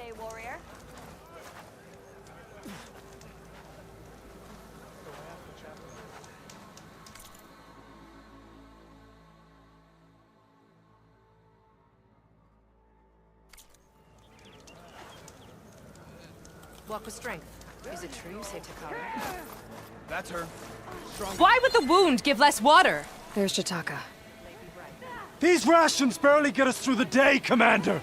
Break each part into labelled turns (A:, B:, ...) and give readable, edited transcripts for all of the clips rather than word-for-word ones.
A: day, warrior.
B: Walk with strength. Is it true you say Takara?
C: That's her. Strong.
B: Why would the wound give less water?
D: There's Jataka.
E: These rations barely get us through the day, Commander!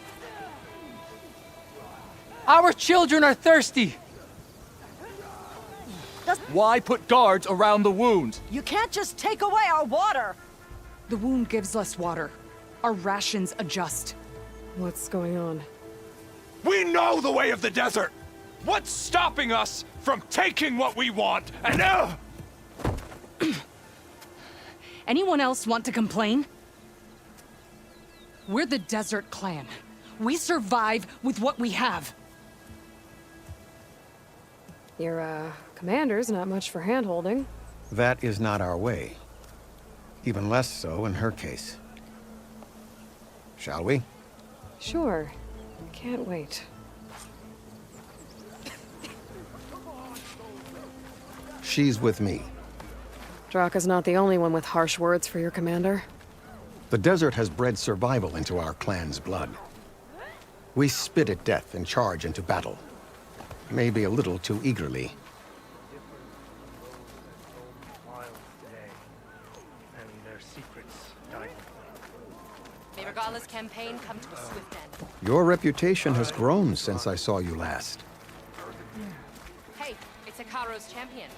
C: Our children are thirsty! Why put guards around the wound?
A: You can't just take away our water!
F: The wound gives less water. Our rations adjust.
D: What's going on?
E: We know the way of the desert! What's stopping us from taking what we want and
F: Anyone else want to complain? We're the Desert Clan. We survive with what we have.
D: Your, commander's not much for hand-holding.
G: That is not our way. Even less so in her case. Shall we?
D: Sure. Can't wait.
G: She's with me.
D: Draka's not the only one with harsh words for your commander.
G: The desert has bred survival into our clan's blood. We spit at death and charge into battle. Maybe a little too eagerly.
B: May Regala's campaign come to a swift end.
G: Your reputation has grown since I saw you last.
B: Hey, it's Hikaru's champion.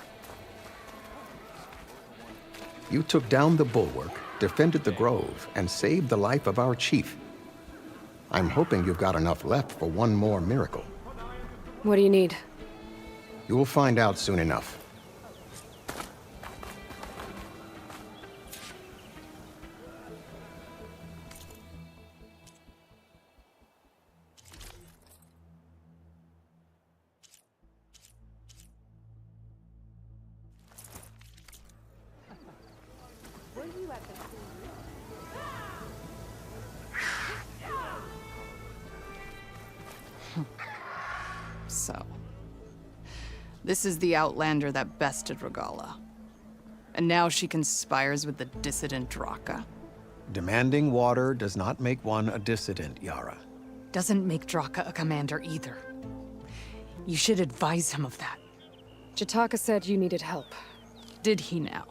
G: You took down the bulwark, defended the grove, and saved the life of our chief. I'm hoping you've got enough left for one more miracle.
D: What do you need?
G: You'll find out soon enough.
F: So, this is the Outlander that bested Regala. And now she conspires with the dissident Draka.
G: Demanding water does not make one a dissident, Yara.
F: Doesn't make Draka a commander either. You should advise him of that.
D: Jataka said you needed help.
F: Did he now?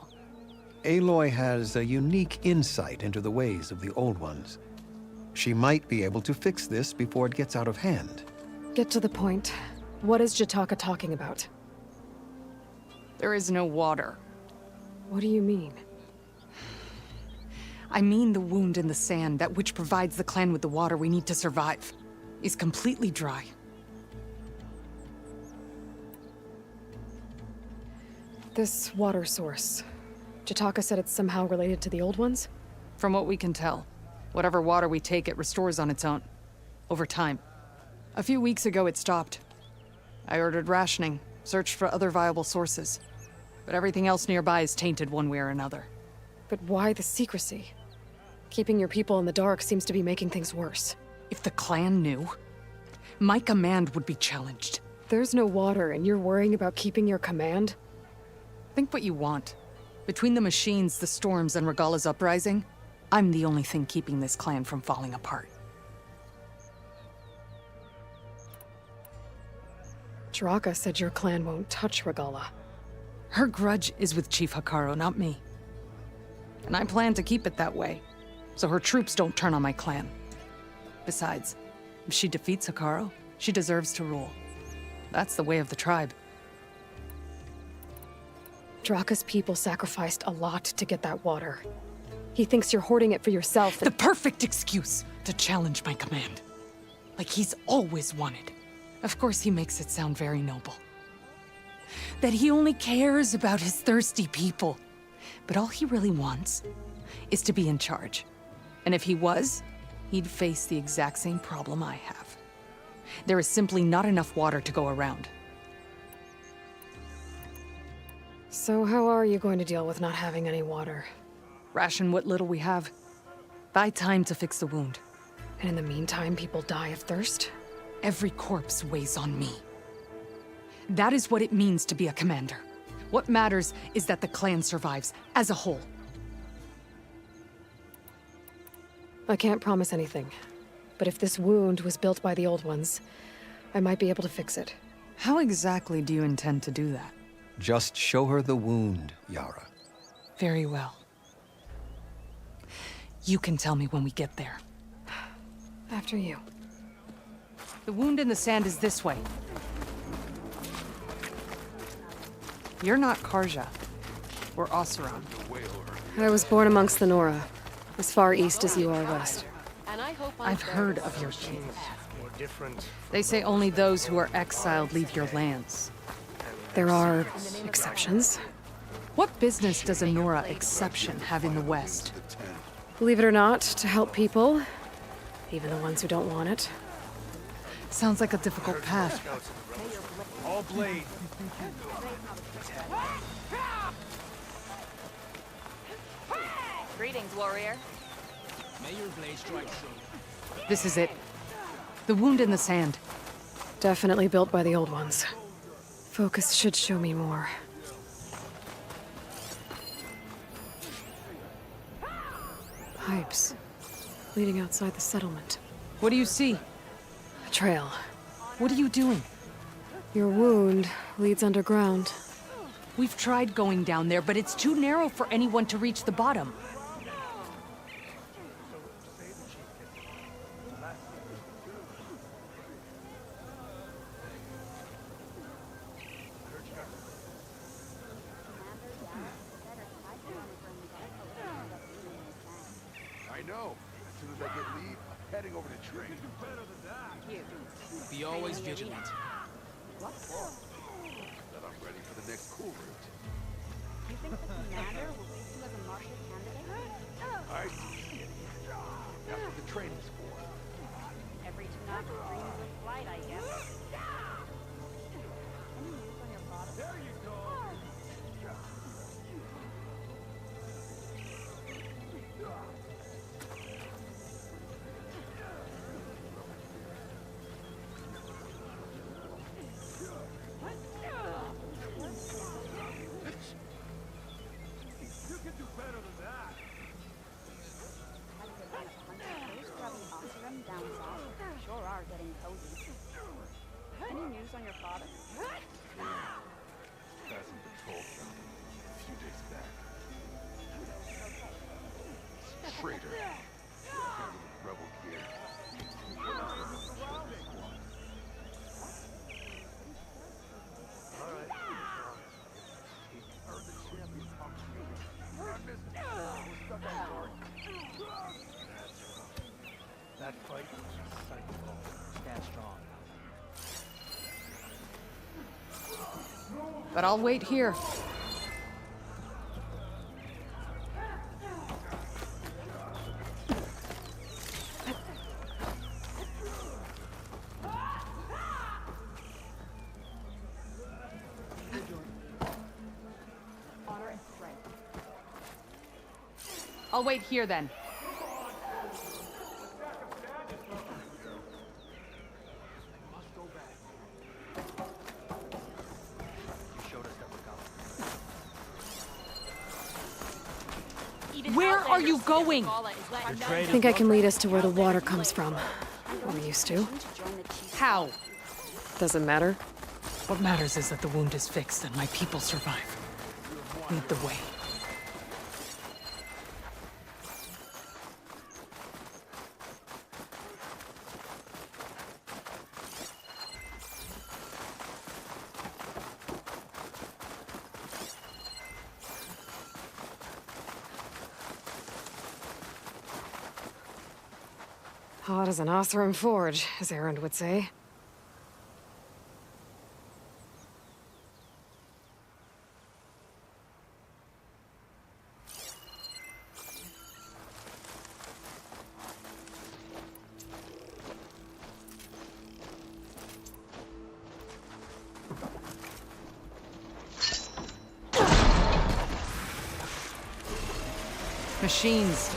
G: Aloy has a unique insight into the ways of the Old Ones. She might be able to fix this before it gets out of hand.
D: Get to the point. What is Jataka talking about?
F: There is no water.
D: What do you mean?
F: I mean the wound in the sand, that which provides the clan with the water we need to survive, is completely dry.
D: This water source. Jataka said it's somehow related to the Old Ones?
F: From what we can tell, whatever water we take, it restores on its own. Over time. A few weeks ago, it stopped. I ordered rationing, searched for other viable sources. But everything else nearby is tainted one way or another.
D: But why the secrecy? Keeping your people in the dark seems to be making things worse.
F: If the clan knew, my command would be challenged.
D: There's no water and you're worrying about keeping your command?
F: Think what you want. Between the machines, the storms, and Regala's uprising, I'm the only thing keeping this clan from falling apart.
D: Draka said your clan won't touch Regala.
F: Her grudge is with Chief Hikaru, not me. And I plan to keep it that way, so her troops don't turn on my clan. Besides, if she defeats Hikaru, she deserves to rule. That's the way of the tribe.
D: Draka's people sacrificed a lot to get that water. He thinks you're hoarding it for yourself
F: The perfect excuse to challenge my command. Like he's always wanted. Of course he makes it sound very noble. That he only cares about his thirsty people. But all he really wants is to be in charge. And if he was, he'd face the exact same problem I have. There is simply not enough water to go around.
D: So how are you going to deal with not having any water?
F: Ration what little we have. Buy time to fix the wound.
D: And in the meantime, people die of thirst?
F: Every corpse weighs on me. That is what it means to be a commander. What matters is that the clan survives, as a whole.
D: I can't promise anything. But if this wound was built by the Old Ones, I might be able to fix it.
F: How exactly do you intend to do that?
G: Just show her the wound, Yara.
F: Very well. You can tell me when we get there.
D: After you.
F: The wound in the sand is this way. You're not Karja. Or Oseram.
D: I was born amongst the Nora, as far east as you are west.
B: And I hope I'm
F: I've
B: very
F: heard of your king.
H: More different.
F: They say only those who are exiled leave your lands.
D: There are exceptions.
F: What business does a Nora exception have in the West?
D: Believe it or not, to help people, even the ones who don't want it.
F: Sounds like a difficult path.
E: All blade.
B: Greetings, warrior.
F: This is it. The wound in the sand.
D: Definitely built by the Old Ones. Focus should show me more. Pipes. Leading outside the settlement.
F: What do you see?
D: A trail.
F: What are you doing?
D: Your wound leads underground.
F: We've tried going down there, but it's too narrow for anyone to reach the bottom.
E: I know. As soon as I get leave, I'm heading over to trade.
C: Be always vigilant.
E: That I'm ready for the next cool route.
I: You think the commander will pick you as a marshal candidate?
E: I see. That's what the training's for.
I: Every tonight dreams of flight, I guess. Any news on your father? There you go. Down south sure are getting cozy. Any news on your father?
E: Passing patrol found him a few days back. Traitor. Handling rebel gear.
H: That fight was a sight to behold. Stand strong.
F: But I'll wait here.
I: Honor and strength.
F: I'll wait here then. Where are you going?
D: I think I can lead us to where the water comes from. Or used to.
F: How?
D: Doesn't matter.
F: What matters is that the wound is fixed and my people survive. Lead the way.
D: Hot as an Oseram forge, as Erend would say.
F: Machines.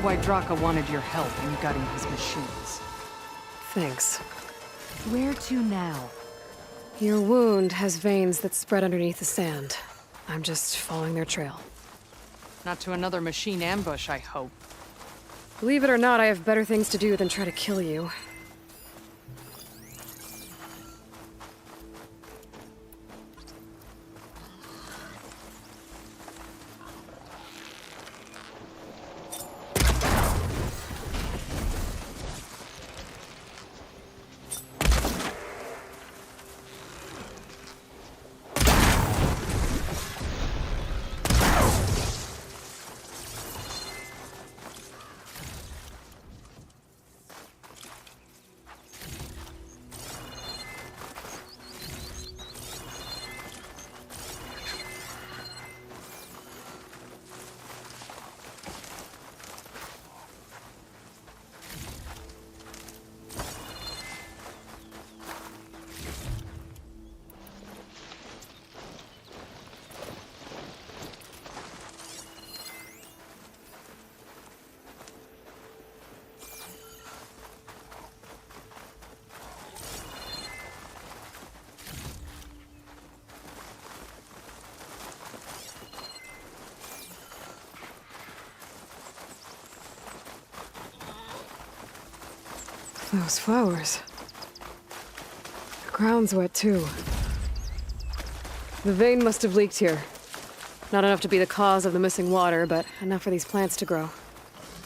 F: why Draka wanted your help in gutting his machines.
D: Thanks.
F: Where to now?
D: Your wound has veins that spread underneath the sand. I'm just following their trail.
F: Not to another machine ambush, I hope.
D: Believe it or not, I have better things to do than try to kill you. Those flowers. The ground's wet too. The vein must have leaked here. Not enough to be the cause of the missing water, but enough for these plants to grow.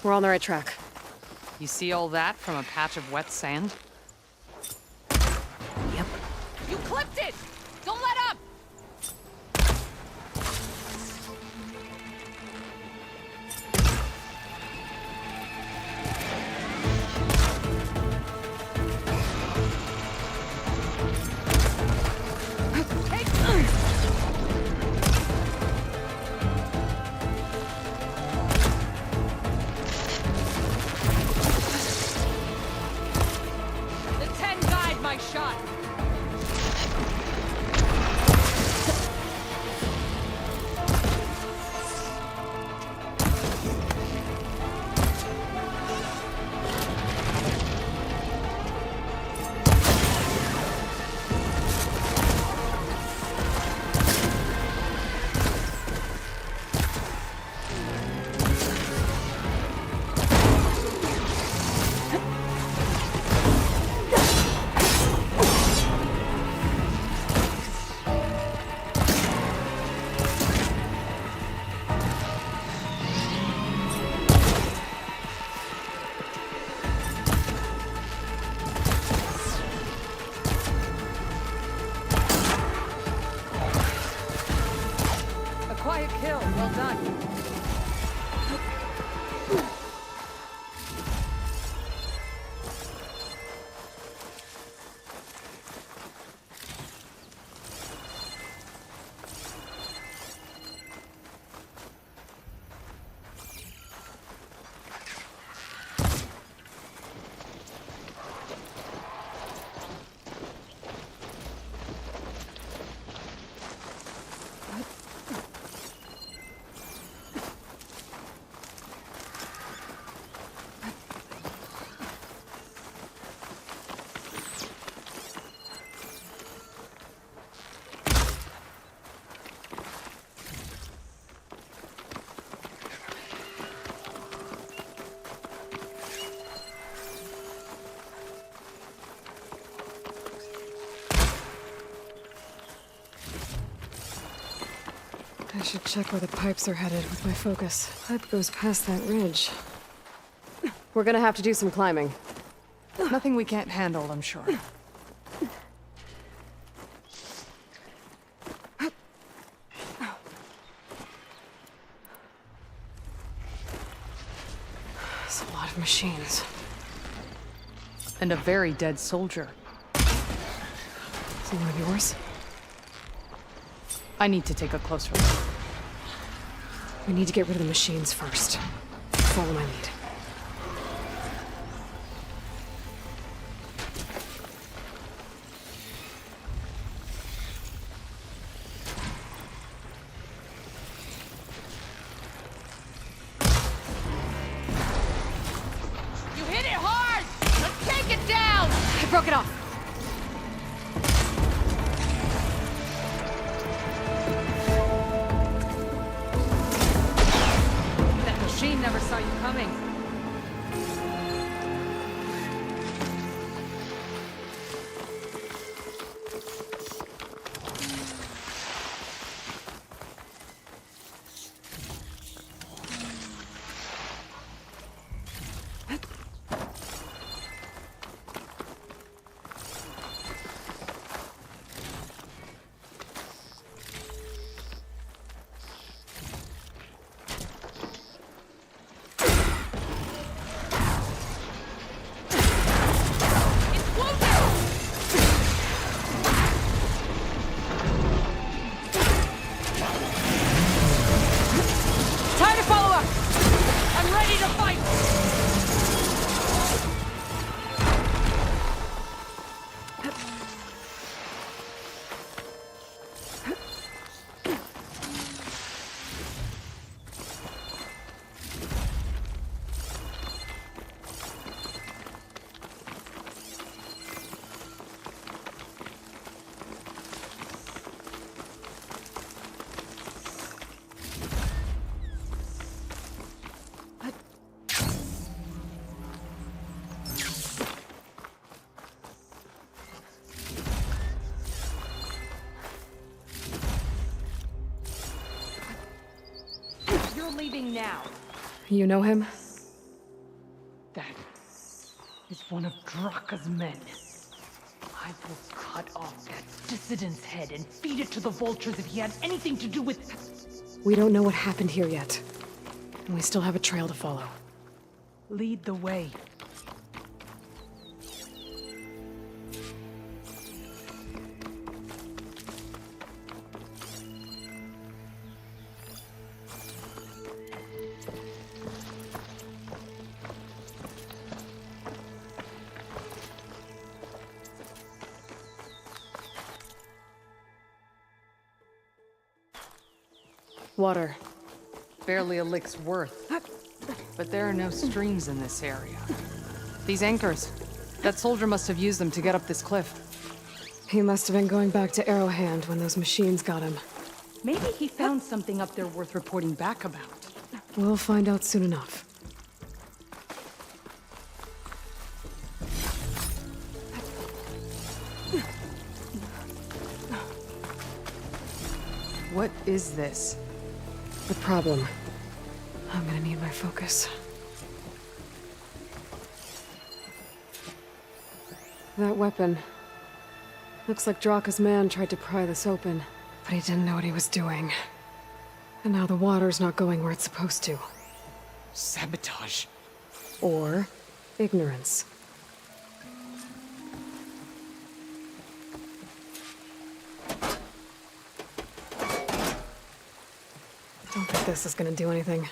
D: We're on the right track.
F: You see all that from a patch of wet sand?
D: Yep.
B: You clipped it! Don't let up! The 10 guide my shot! A quiet kill, well done.
D: I should check where the pipes are headed with my focus. Pipe goes past that ridge. We're gonna have to do some climbing.
F: Nothing we can't handle, I'm sure.
D: It's a lot of machines.
F: And a very dead soldier.
D: Is he one of yours?
F: I need to take a closer look.
D: We need to get rid of the machines first. Follow my lead.
F: moving.
B: Time to follow up! I'm ready to fight! You're leaving now.
D: You know him?
F: That is one of Draka's men. I will cut off that dissident's head and feed it to the vultures if he had anything to do with...
D: We don't know what happened here yet. And we still have a trail to follow.
F: Lead the way.
D: Water.
F: Barely a lick's worth. But there are no streams in this area. These anchors. That soldier must have used them to get up this cliff.
D: He must have been going back to Arrowhand when those machines got him.
F: Maybe he found something up there worth reporting back about.
D: We'll find out soon enough.
F: What is this?
D: The problem. I'm gonna need my focus. That weapon. Looks like Draka's man tried to pry this open, but he didn't know what he was doing. And now the water's not going where it's supposed to.
F: Sabotage.
D: Or ignorance. Don't think this is gonna do anything.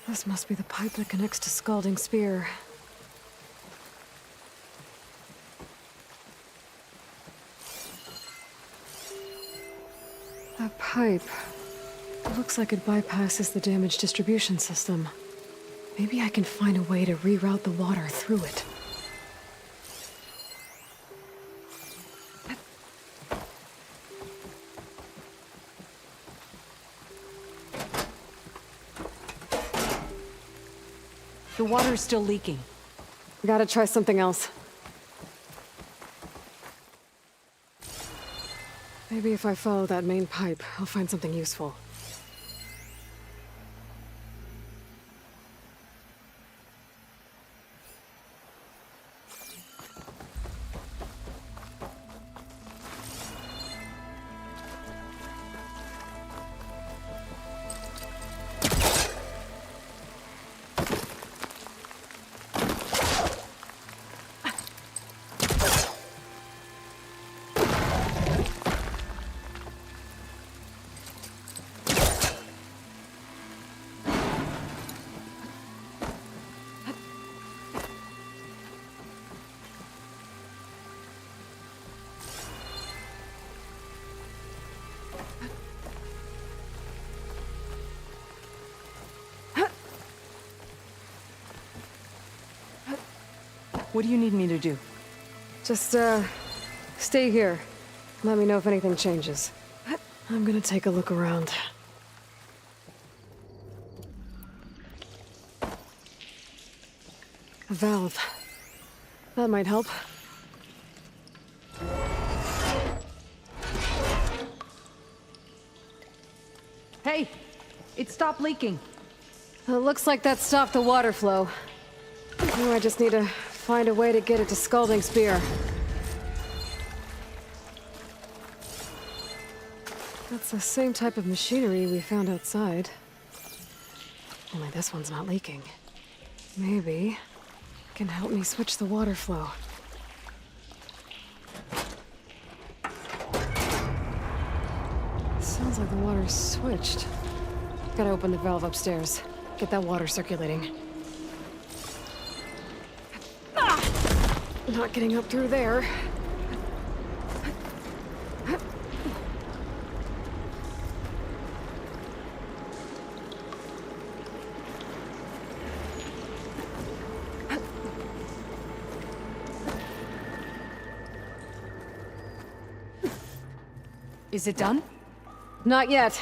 D: This must be the pipe that connects to Scalding Spear. That pipe. It looks like it bypasses the damaged distribution system. Maybe I can find a way to reroute the water through it.
F: The water is still leaking.
D: Gotta try something else. Maybe if I follow that main pipe, I'll find something useful.
F: What do you need me to do?
D: Just, stay here. Let me know if anything changes. I'm gonna take a look around. A valve. That might help.
F: Hey! It stopped leaking.
D: It looks like that stopped the water flow. Now I just need to find a way to get it to Scalding Spear. That's the same type of machinery we found outside. Only this one's not leaking. Maybe it can help me switch the water flow. Sounds like the water's switched. Gotta open the valve upstairs. Get that water circulating. Ah! Not getting up through there.
F: Is it done?
D: Not yet.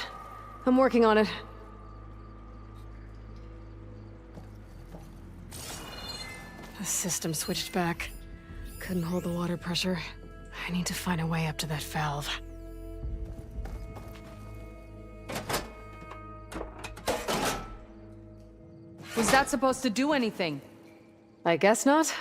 D: I'm working on it. The system switched back. Couldn't hold the water pressure. I need to find a way up to that valve.
F: Was that supposed to do anything?
D: I guess not.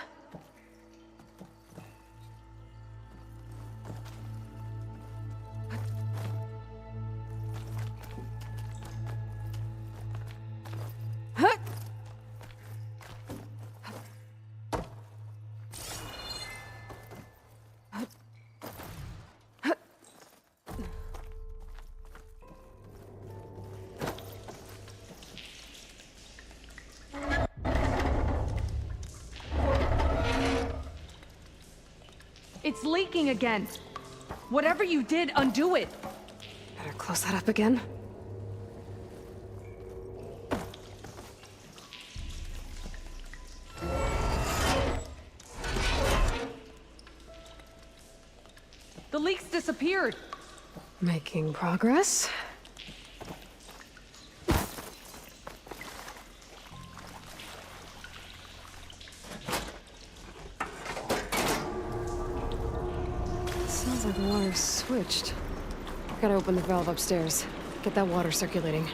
F: It's leaking again. Whatever you did, undo it.
D: Better close that up again.
F: The leaks disappeared.
D: Making progress. Sounds like the water's switched. Gotta open the valve upstairs. Get that water circulating.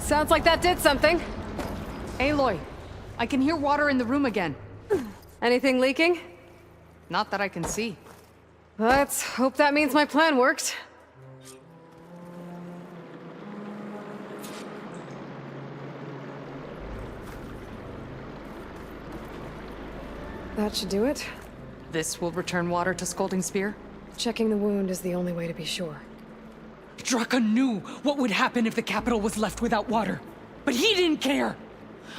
D: Sounds like that did something.
F: Aloy, I can hear water in the room again.
D: Anything leaking?
F: Not that I can see.
D: Let's hope that means my plan worked. That should do it.
F: This will return water to Scalding Spear?
D: Checking the wound is the only way to be sure.
F: Draka knew what would happen if the capital was left without water. But he didn't care!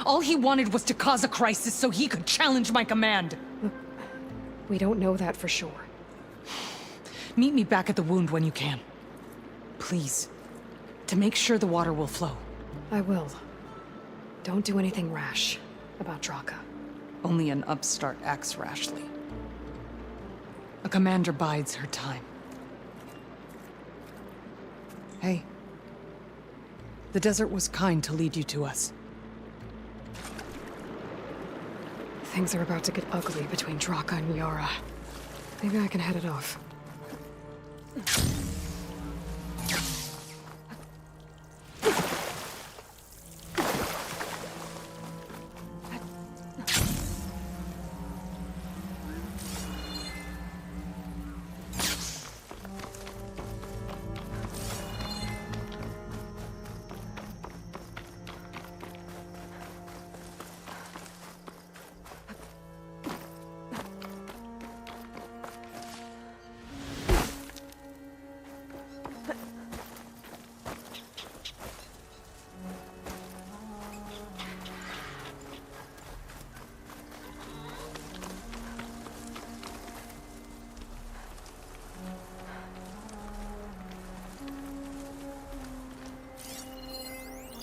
F: All he wanted was to cause a crisis so he could challenge my command.
D: We don't know that for sure.
F: Meet me back at the wound when you can. Please. To make sure the water will flow.
D: I will. Don't do anything rash about Draka.
F: Only an upstart acts rashly. A commander bides her time. Hey. The desert was kind to lead you to us.
D: Things are about to get ugly between Draka and Yara. Maybe I can head it off.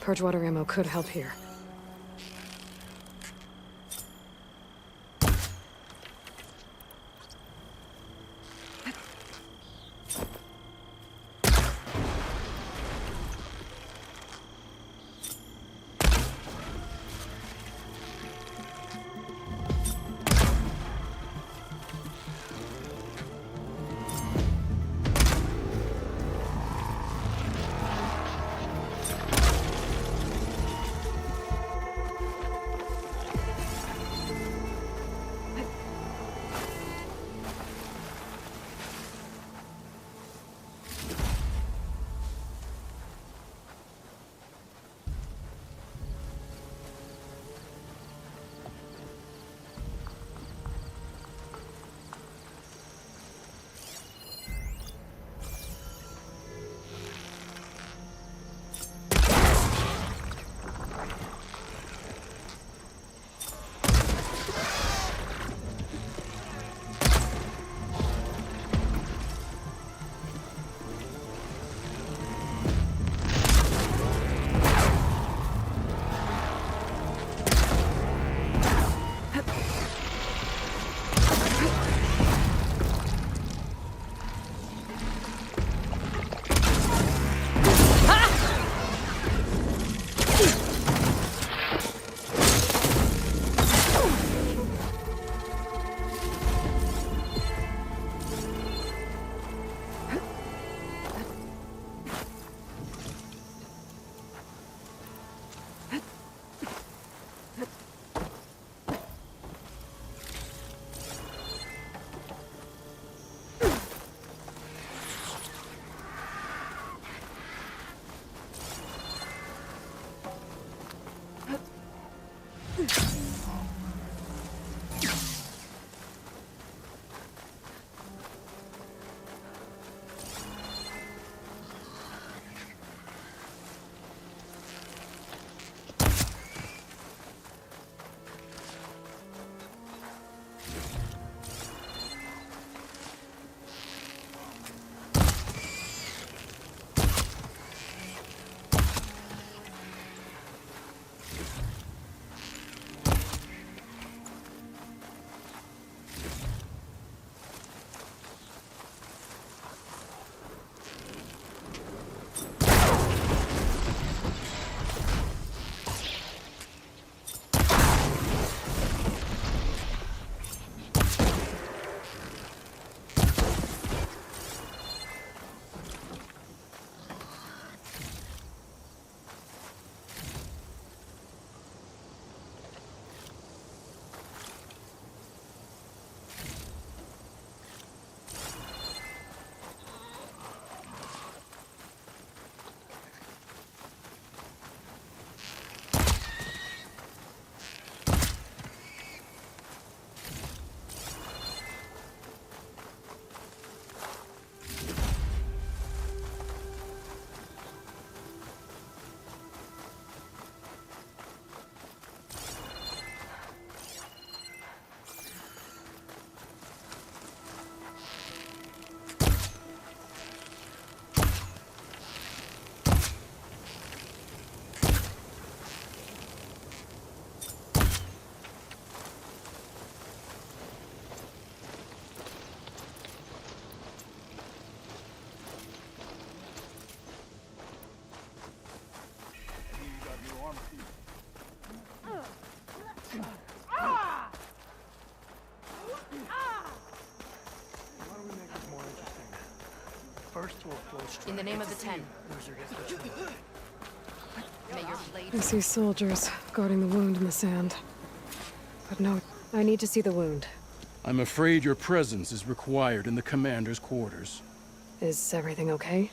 D: Purge water ammo could help here.
B: In the name of the Ten. May your blade...
D: I see soldiers guarding the wound in the sand. But no, I need to see the wound.
C: I'm afraid your presence is required in the commander's quarters.
D: Is everything okay?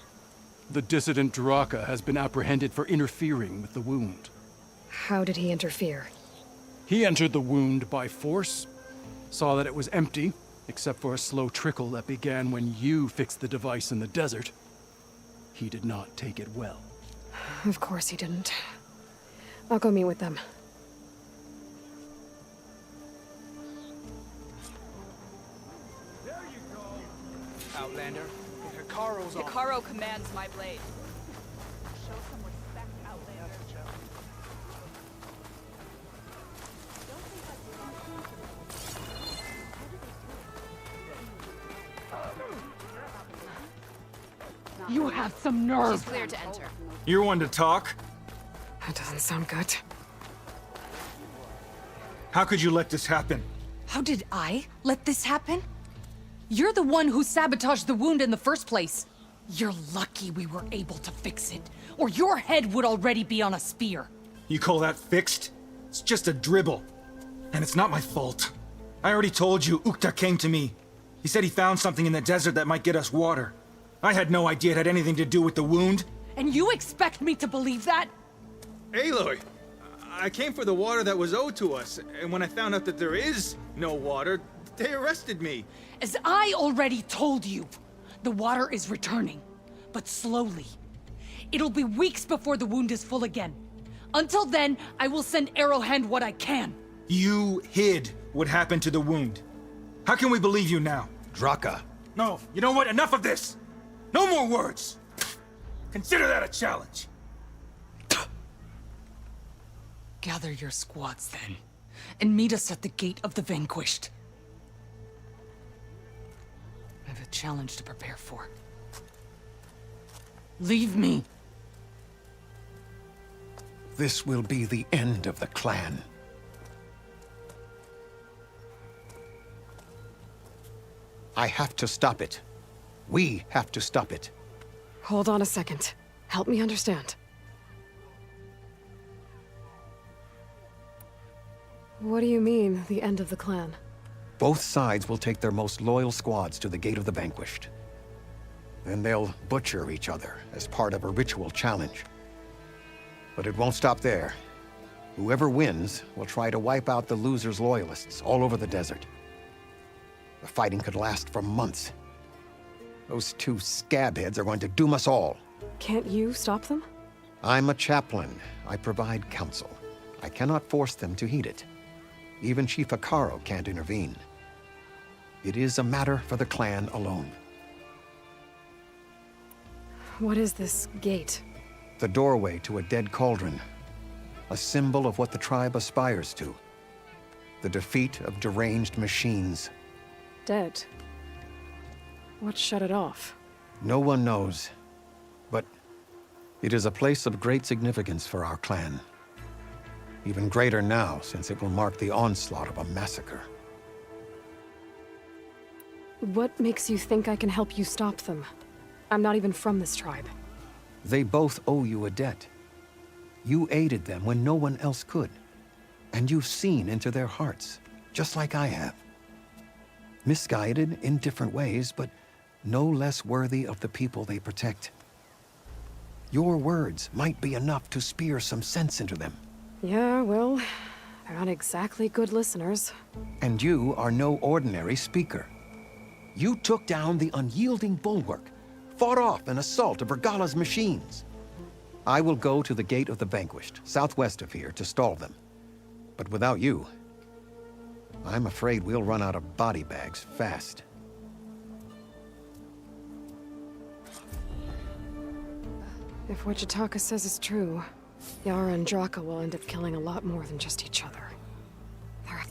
C: The dissident Draka has been apprehended for interfering with the wound.
D: How did he interfere?
C: He entered the wound by force, saw that it was empty, except for a slow trickle that began when you fixed the device in the desert. He did not take it well.
D: Of course he didn't. I'll go meet with them.
H: There you go! Outlander, Hikaru's on.
A: Hikaru commands my blade.
I: Show some respect.
F: You have some nerve.
B: She's clear to enter.
H: You're one to talk?
D: That doesn't sound good.
H: How could you let this happen?
F: How did I let this happen? You're the one who sabotaged the wound in the first place. You're lucky we were able to fix it, or your head would already be on a spear.
H: You call that fixed? It's just a dribble. And it's not my fault. I already told you, Ukta came to me. He said he found something in the desert that might get us water. I had no idea it had anything to do with the wound.
F: And you expect me to believe that?
J: Aloy, I came for the water that was owed to us, and when I found out that there is no water, they arrested me.
F: As I already told you, the water is returning, but slowly. It'll be weeks before the wound is full again. Until then, I will send Arrowhand what I can.
H: You hid what happened to the wound. How can we believe you now?
G: Draka.
H: No, you know what? Enough of this! No more words! Consider that a challenge.
F: Gather your squads then, and meet us at the Gate of the Vanquished. I have a challenge to prepare for. Leave me!
G: This will be the end of the clan. I have to stop it. We have to stop it.
D: Hold on a second. Help me understand. What do you mean, the end of the clan?
G: Both sides will take their most loyal squads to the Gate of the Vanquished. Then they'll butcher each other as part of a ritual challenge. But it won't stop there. Whoever wins will try to wipe out the loser's loyalists all over the desert. The fighting could last for months. Those two scabheads are going to doom us all.
D: Can't you stop them?
G: I'm a chaplain. I provide counsel. I cannot force them to heed it. Even Chief Akaro can't intervene. It is a matter for the clan alone.
D: What is this gate?
G: The doorway to a dead cauldron. A symbol of what the tribe aspires to. The defeat of deranged machines.
D: Dead. What shut it off?
G: No one knows. But it is a place of great significance for our clan. Even greater now, since it will mark the onslaught of a massacre.
D: What makes you think I can help you stop them? I'm not even from this tribe.
G: They both owe you a debt. You aided them when no one else could. And you've seen into their hearts, just like I have. Misguided in different ways, but no less worthy of the people they protect. Your words might be enough to spear some sense into them.
D: Yeah, well, they're not exactly good listeners.
G: And you are no ordinary speaker. You took down the unyielding bulwark, fought off an assault of Regala's machines. I will go to the Gate of the Vanquished, southwest of here, to stall them. But without you, I'm afraid we'll run out of body bags fast.
D: If what Jataka says is true, Yara and Draka will end up killing a lot more than just each other. They're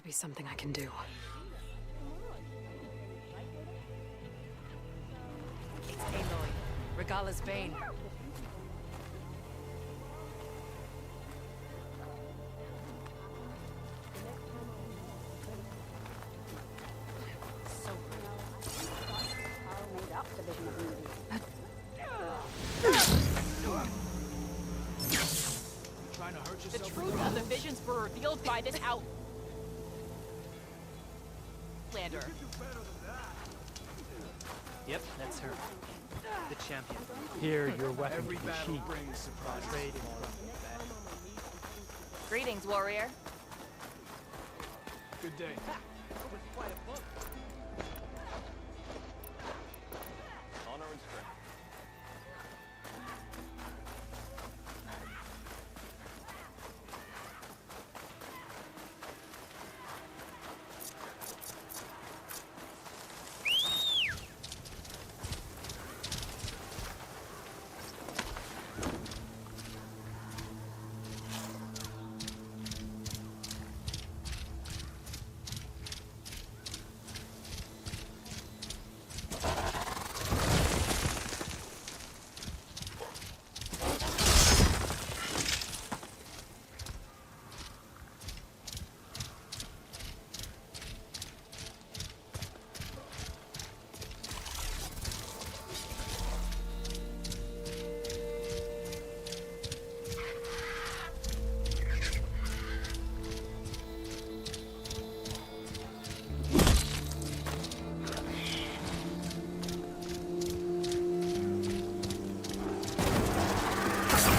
D: be something I can do.
B: It's Aloy, Regalla's Bane.
I: Carl made up the vision of unity.
B: The truth of the visions were revealed by this Outlander.
K: Yep, that's her. The champion.
C: Here, your weapon
E: Every
C: for
E: battle
C: sheep.
E: brings surprise.
K: Trading.
B: Greetings, warrior.
E: Good day.
K: Honor and strength.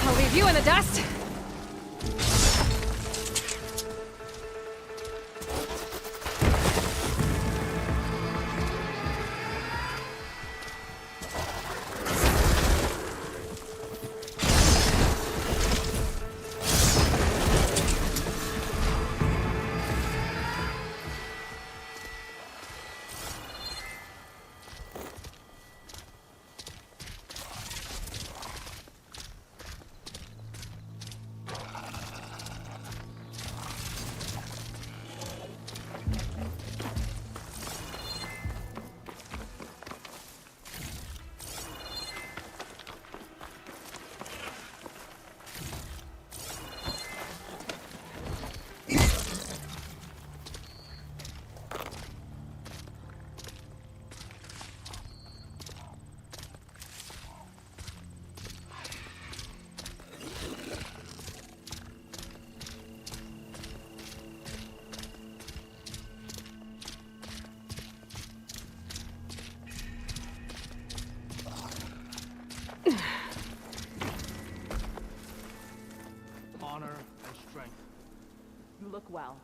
D: I'll leave you in the dust.
K: Honor and strength.
B: You look well.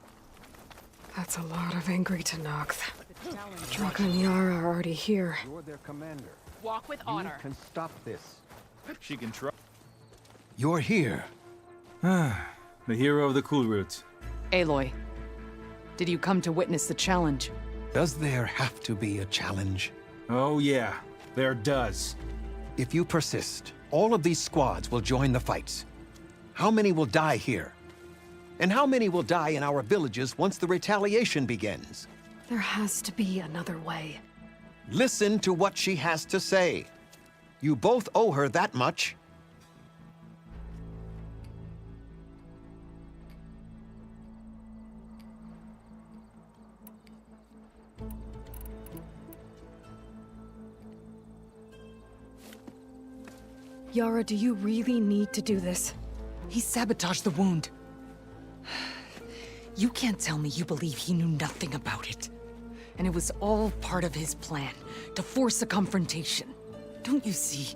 D: That's a lot of angry Tenakth.
B: The challenge.
D: Draka and Yara are already here.
G: You're their commander.
B: Walk with honor.
G: You can stop this.
E: She can try.
G: You're here.
H: The hero of the Cool Roots.
F: Aloy, did you come to witness the challenge?
G: Does there have to be a challenge?
H: Oh yeah, there does.
G: If you persist, all of these squads will join the fights. How many will die here? And how many will die in our villages once the retaliation begins?
D: There has to be another way.
G: Listen to what she has to say. You both owe her that much.
D: Yara, do you really need to do this?
F: He sabotaged the wound. You can't tell me you believe he knew nothing about it. And it was all part of his plan, to force a confrontation. Don't you see?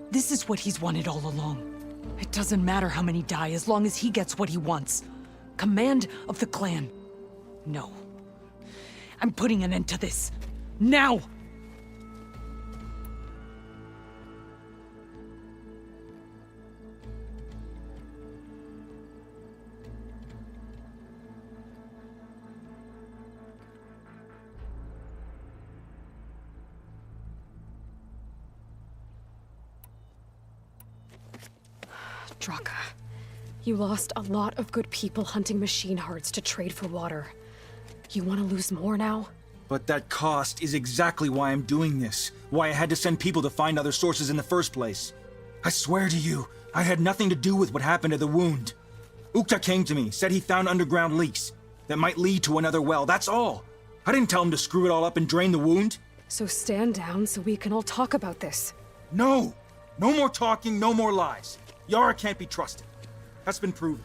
F: This is what he's wanted all along. It doesn't matter how many die as long as he gets what he wants. Command of the clan. No. I'm putting an end to this. Now!
D: Draka, you lost a lot of good people hunting machine hearts to trade for water. You want to lose more now?
H: But that cost is exactly why I'm doing this. Why I had to send people to find other sources in the first place. I swear to you, I had nothing to do with what happened to the wound. Ukta came to me, said he found underground leaks that might lead to another well, that's all. I didn't tell him to screw it all up and drain the wound.
D: So stand down so we can all talk about this.
H: No! No more talking, no more lies. Yara can't be trusted. That's been proven.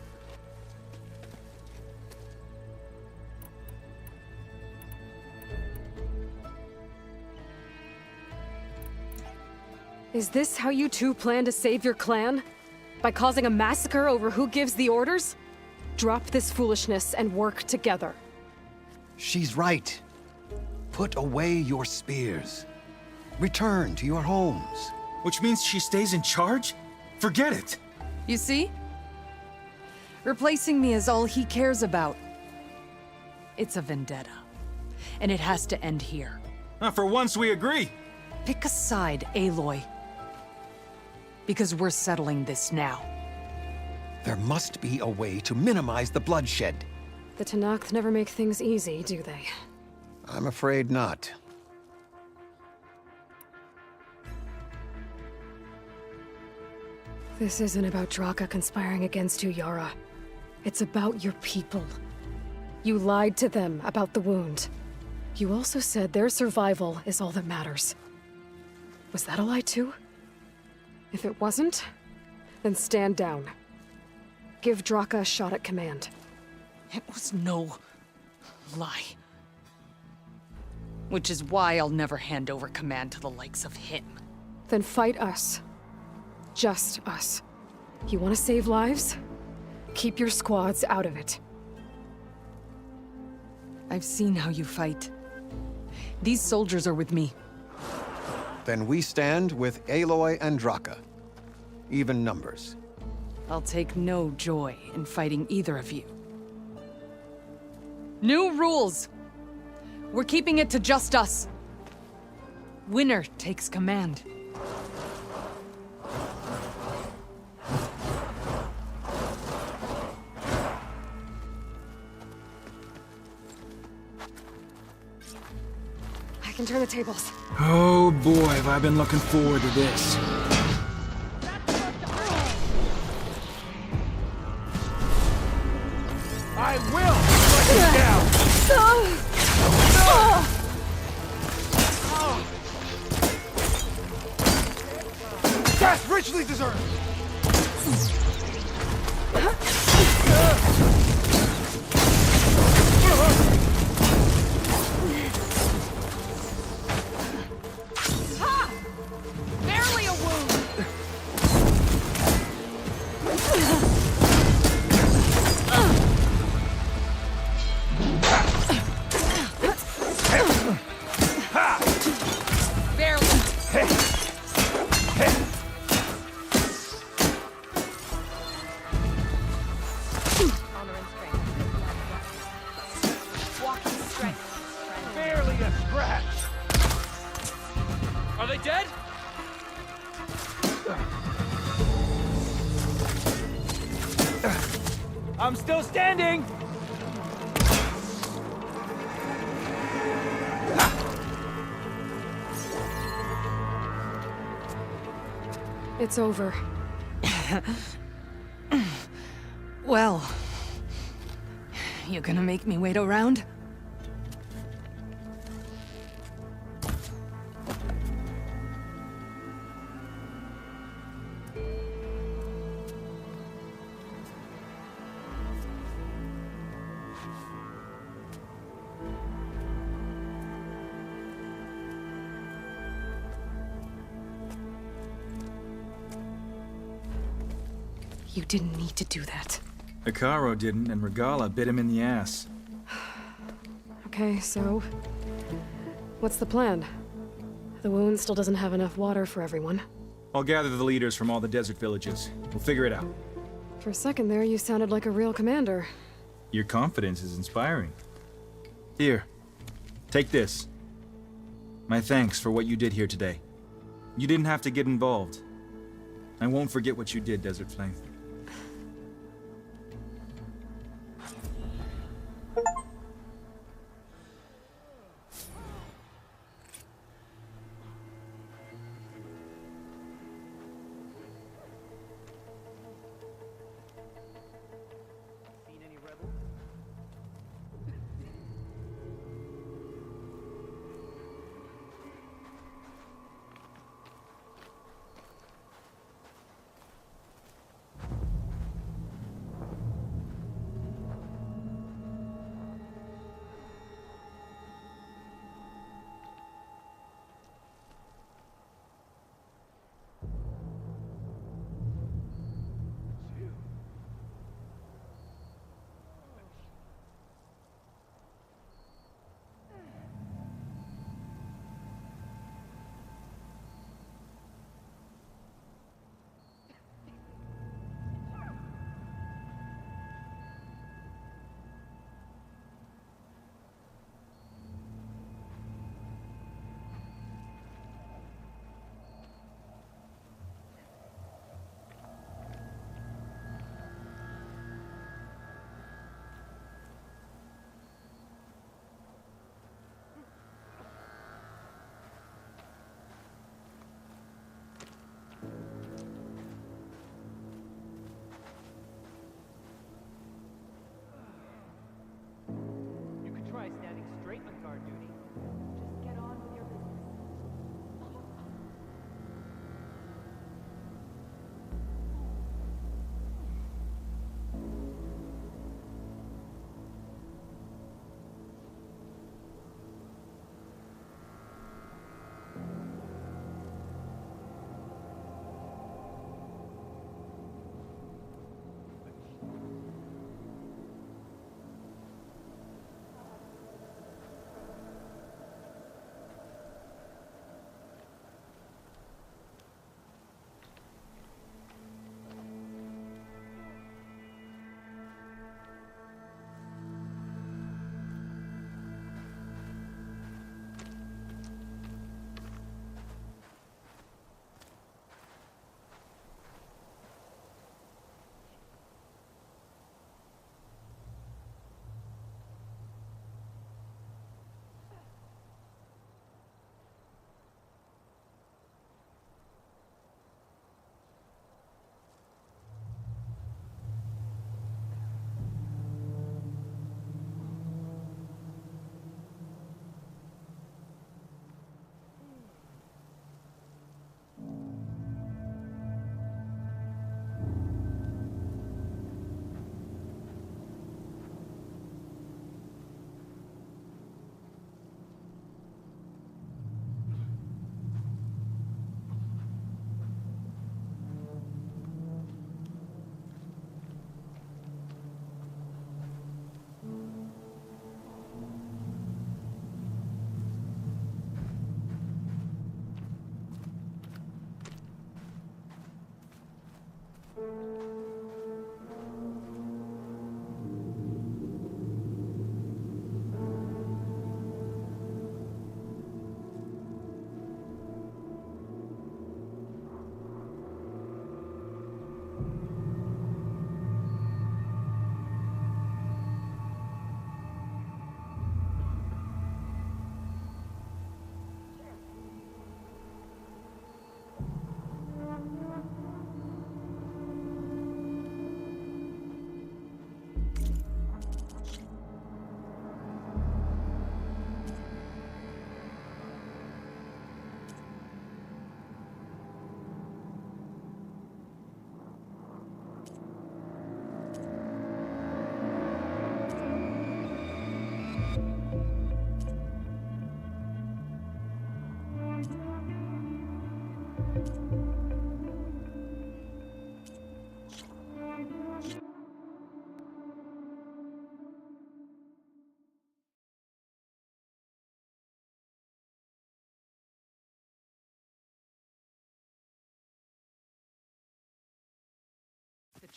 D: Is this how you two plan to save your clan? By causing a massacre over who gives the orders? Drop this foolishness and work together.
G: She's right. Put away your spears. Return to your homes.
H: Which means she stays in charge? Forget it!
F: You see? Replacing me is all he cares about. It's a vendetta. And it has to end here.
H: For once we agree.
F: Pick a side, Aloy. Because we're settling this now.
G: There must be a way to minimize the bloodshed.
D: The Tenakth never make things easy, do they?
G: I'm afraid not.
D: This isn't about Draka conspiring against you, Yara. It's about your people. You lied to them about the wound. You also said their survival is all that matters. Was that a lie too? If it wasn't, then stand down. Give Draka a shot at command.
F: It was no lie. Which is why I'll never hand over command to the likes of him.
D: Then fight us. Just us. You want to save lives? Keep your squads out of it.
F: I've seen how you fight. These soldiers are with me.
G: Then we stand with Aloy and Draka. Even numbers.
F: I'll take no joy in fighting either of you. New rules! We're keeping it to just us. Winner takes command.
D: I can turn the tables.
H: Oh boy, have I been looking forward to this.
E: I will strike it down! That's richly deserved!
B: Barely a wound! Honor and strength. Walking strength.
E: Barely a scratch!
K: Are they dead?
E: I'm still standing!
D: It's over.
F: Well, you gonna make me wait around?
D: You didn't need to do that.
H: Hekarro didn't, and Regalla bit him in the ass.
D: Okay, so... what's the plan? The wound still doesn't have enough water for everyone.
H: I'll gather the leaders from all the desert villages. We'll figure it out.
D: For a second there, you sounded like a real commander.
H: Your confidence is inspiring. Here, take this. My thanks for what you did here today. You didn't have to get involved. I won't forget what you did, Desert Flame.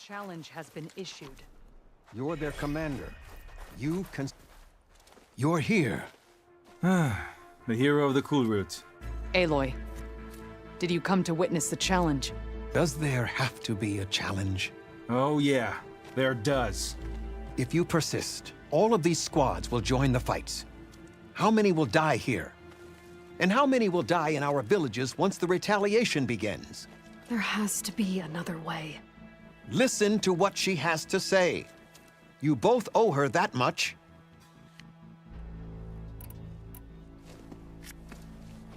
F: challenge has been issued.
G: You're their commander. You're here.
H: The hero of the Cool Route.
F: Aloy, did you come to witness the challenge?
G: Does there have to be a challenge?
H: Oh yeah, there does.
G: If you persist, all of these squads will join the fights. How many will die here? And how many will die in our villages once the retaliation begins?
D: There has to be another way.
G: Listen to what she has to say. You both owe her that much.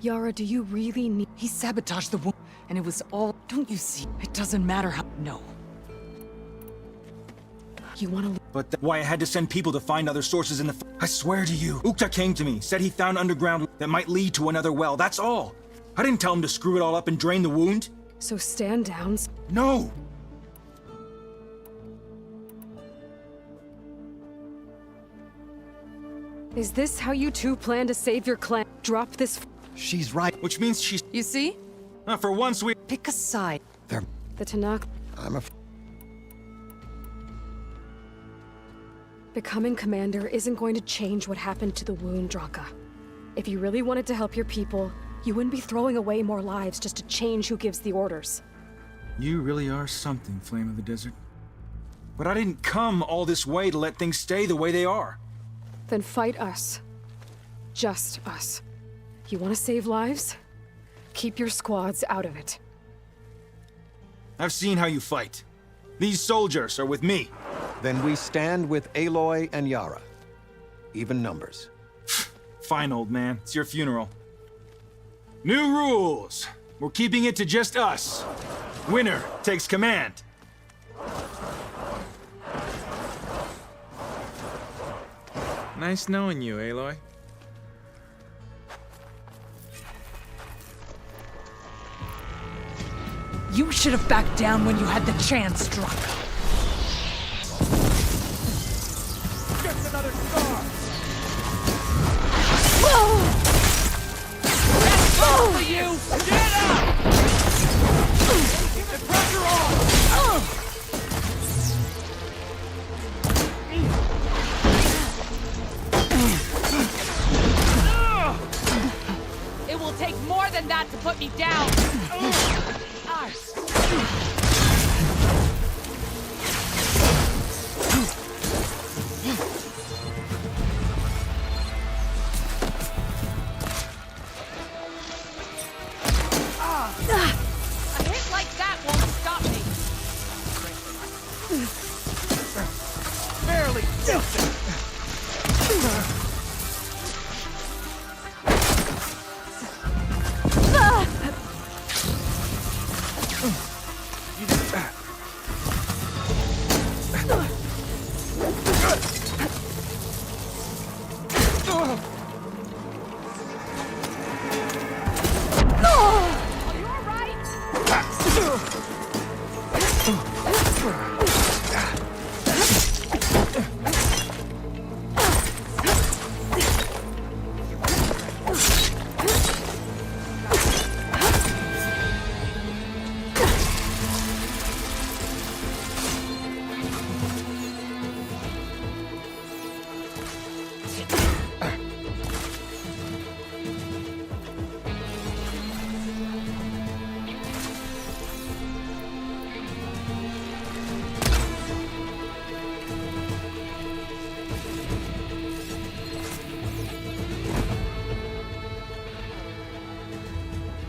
D: Yara, do you really need...
F: He sabotaged the wound, and it was all... Don't you see? It doesn't matter how... No.
D: You want to...
H: But why I had to send people to find other sources in the... I swear to you, Ukta came to me, said he found underground that might lead to another well, that's all. I didn't tell him to screw it all up and drain the wound.
D: So stand down.
H: No!
D: Is this how you two plan to save your clan? Drop this...
G: She's right.
H: Which means she's...
F: You see?
H: For once we...
F: Pick a side.
G: They're...
D: The Tanakh...
G: I'm
D: Becoming commander isn't going to change what happened to the wound, Draka. If you really wanted to help your people, you wouldn't be throwing away more lives just to change who gives the orders.
H: You really are something, Flame of the Desert. But I didn't come all this way to let things stay the way they are.
D: Then fight us. Just us. You want to save lives? Keep your squads out of it.
H: I've seen how you fight. These soldiers are with me.
G: Then we stand with Aloy and Yara. Even numbers.
H: Fine, old man. It's your funeral. New rules. We're keeping it to just us. Winner takes command. Nice knowing you, Aloy.
F: You should have backed down when you had the chance, Draka.
E: Just another scar!
B: That's all for you! Get up! Keep the pressure on! It will take more than that to put me down! A hit like that won't stop me!
E: Barely tilted!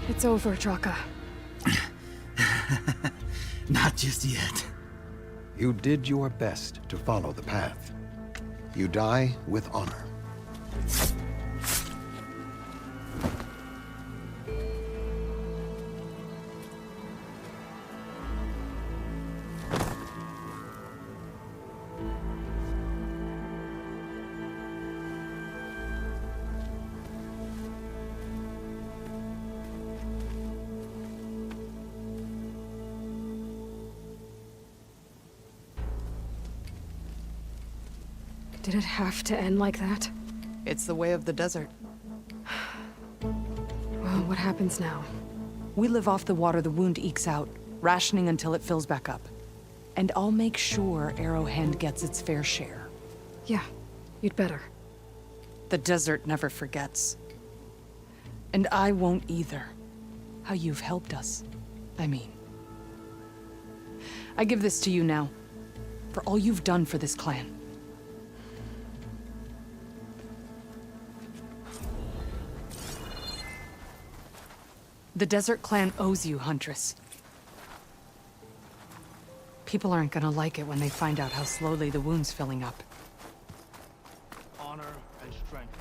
D: It's over, Draka.
H: Not just yet.
G: You did your best to follow the path. You die with honor.
D: Did it have to end like that?
F: It's the way of the desert.
D: Well, what happens now?
F: We live off the water the wound ekes out, rationing until it fills back up. And I'll make sure Arrowhand gets its fair share.
D: Yeah, you'd better.
F: The desert never forgets. And I won't either. How you've helped us, I mean. I give this to you now, for all you've done for this clan. The Desert Clan owes you, Huntress. People aren't gonna like it when they find out how slowly the wound's filling up.
K: Honor and strength.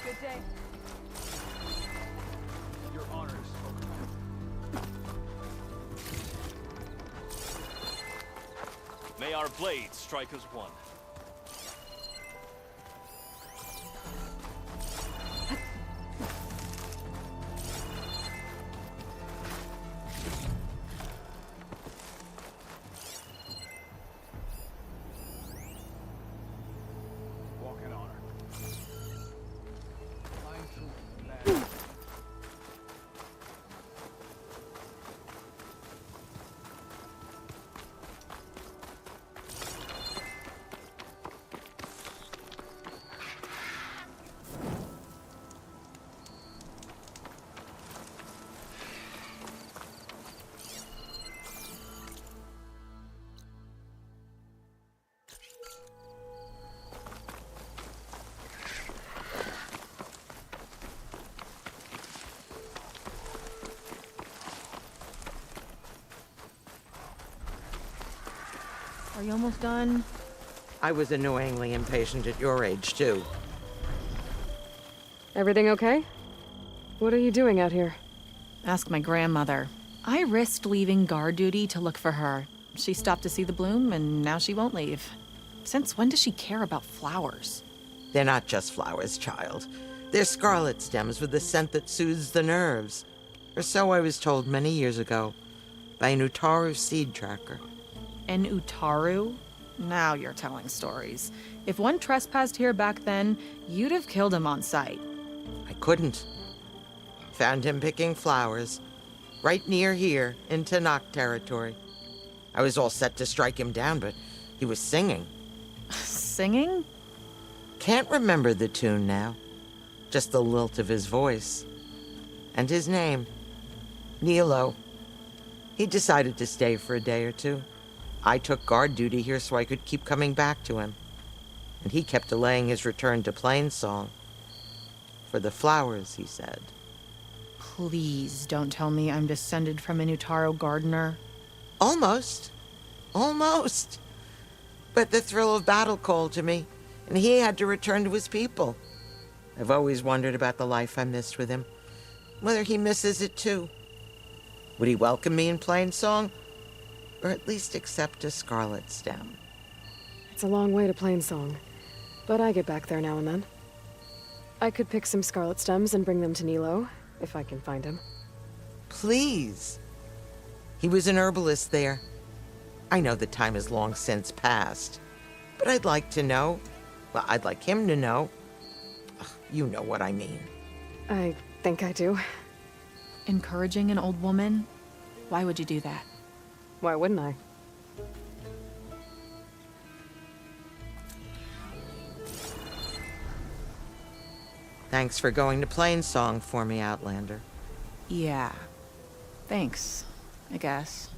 A: Good day.
K: Your honor is spoken. May our blades strike as one. Walk in honor. Line true, man.
L: Are you almost done? I was annoyingly impatient at your age, too.
D: Everything okay? What are you doing out here?
M: Ask my grandmother. I risked leaving guard duty to look for her. She stopped to see the bloom, and now she won't leave. Since when does she care about flowers?
L: They're not just flowers, child. They're scarlet stems with a scent that soothes the nerves. Or so I was told many years ago by an Utaru seed tracker.
M: An Utaru? Now you're telling stories. If one trespassed here back then, you'd have killed him on sight.
L: I couldn't. Found him picking flowers, right near here, in Tanakh territory. I was all set to strike him down, but he was singing.
M: Singing?
L: Can't remember the tune now. Just the lilt of his voice. And his name, Nilo. He decided to stay for a day or two. I took guard duty here so I could keep coming back to him. And he kept delaying his return to Plainsong. For the flowers, he said.
M: Please don't tell me I'm descended from an Utaru gardener.
L: Almost. Almost. But the thrill of battle called to me, and he had to return to his people. I've always wondered about the life I missed with him, whether he misses it too. Would he welcome me in Plainsong? Or at least accept a scarlet stem?
D: It's a long way to Plainsong, but I get back there now and then. I could pick some scarlet stems and bring them to Nilo, if I can find him.
L: Please. He was an herbalist there. I know the time has long since passed, but I'd like to know. Well, I'd like him to know. Ugh, you know what I mean.
D: I think I do.
M: Encouraging an old woman? Why would you do that?
D: Why wouldn't I?
L: Thanks for going to Plainsong for me, Outlander.
M: Yeah. Thanks, I guess.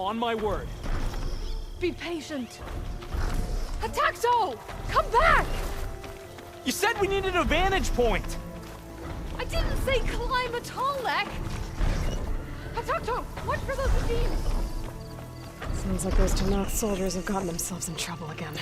K: On my word.
M: Be patient. Hatacto! Come back!
K: You said we needed a vantage point!
M: I didn't say climb a tall neck! Hatacto, watch for those beams!
D: Sounds like those Tanakh soldiers have gotten themselves in trouble again.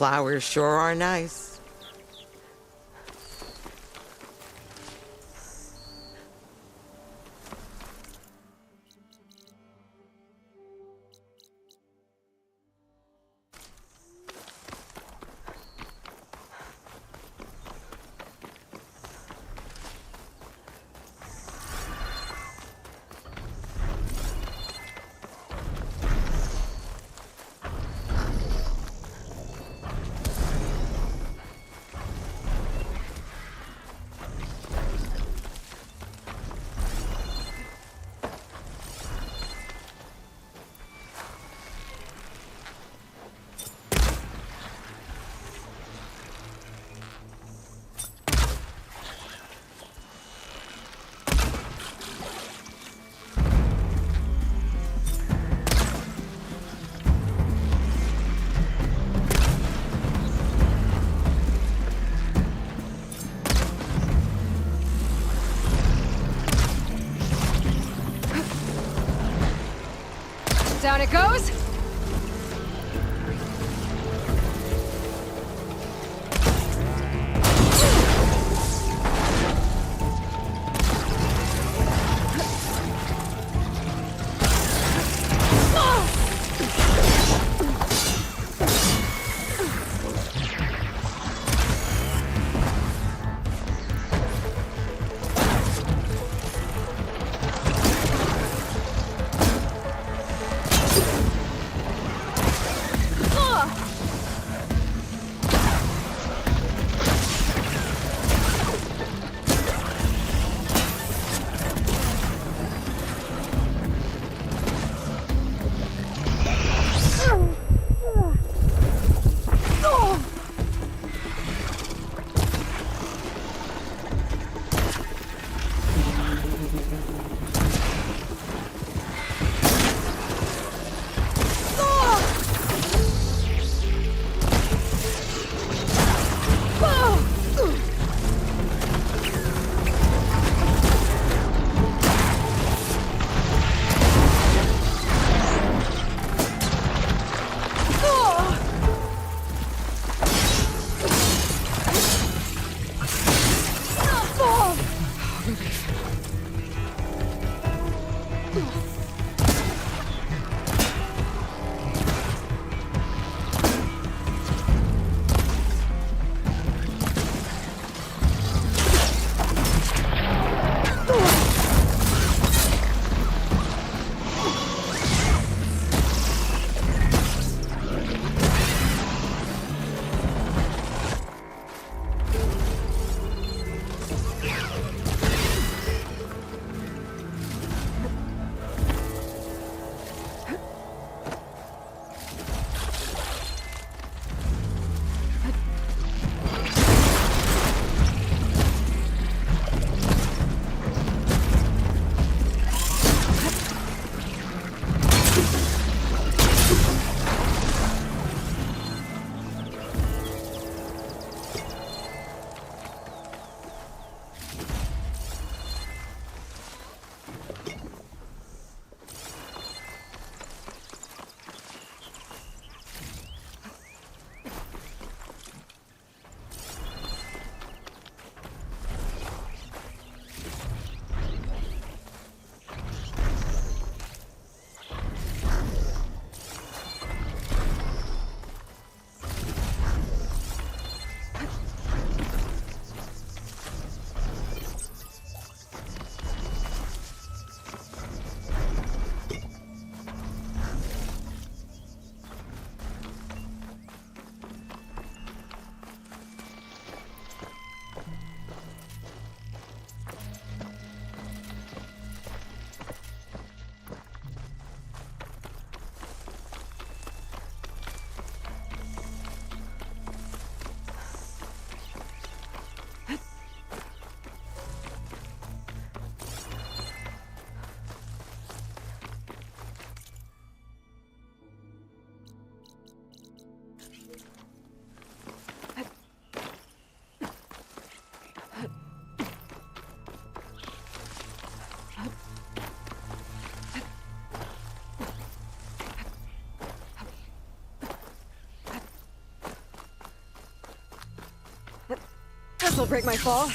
L: Flowers sure are nice.
D: Down it goes! This'll break my fall.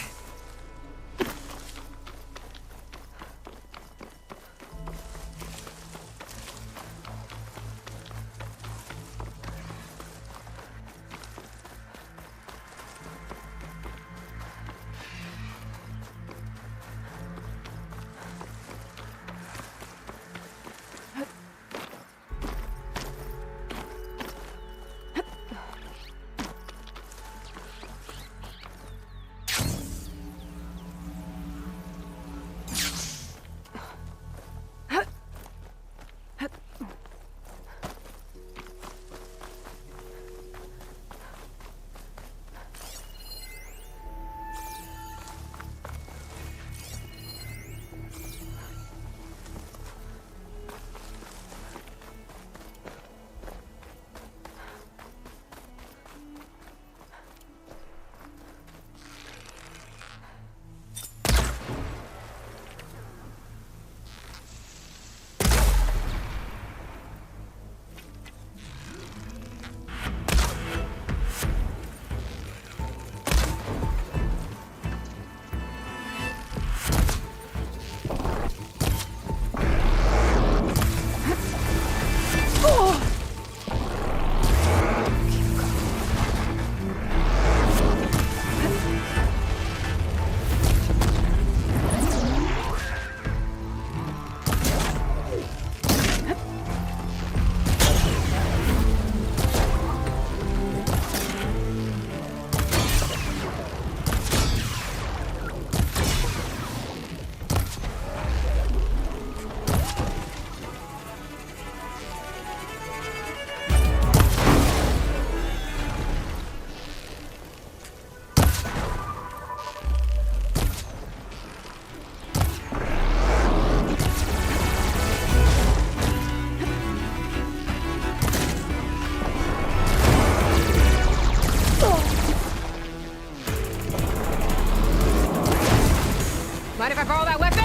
D: Mind if I borrow that weapon?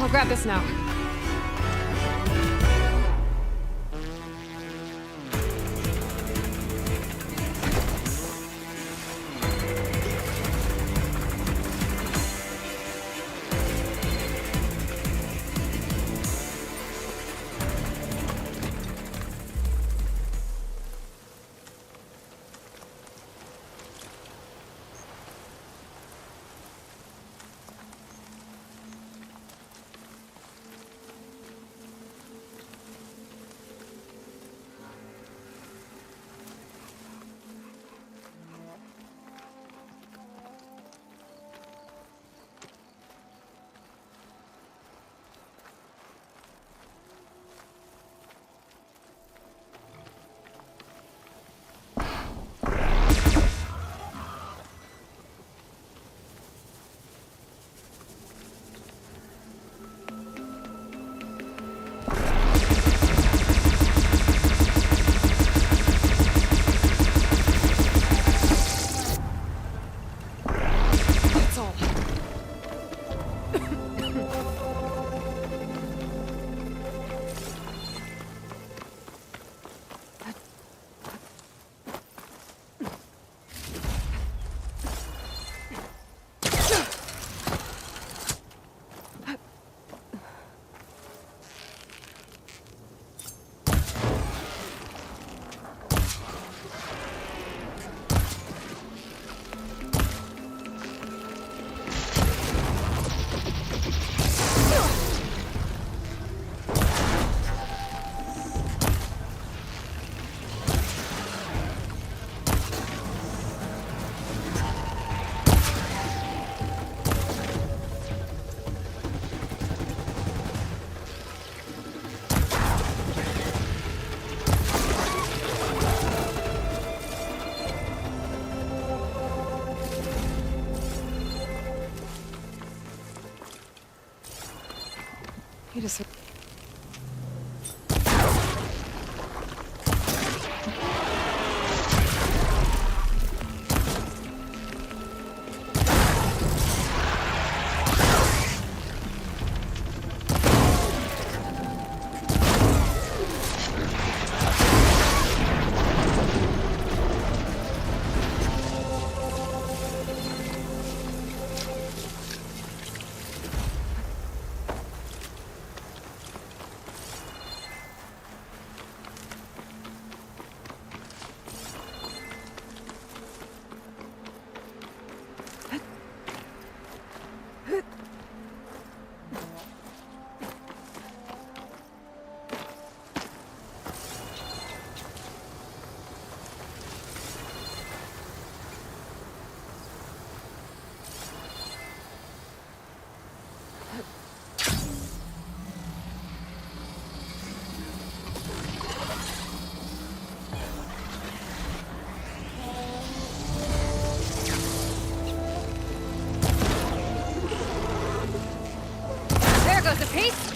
D: I'll grab this now. He just...
A: There goes a piece.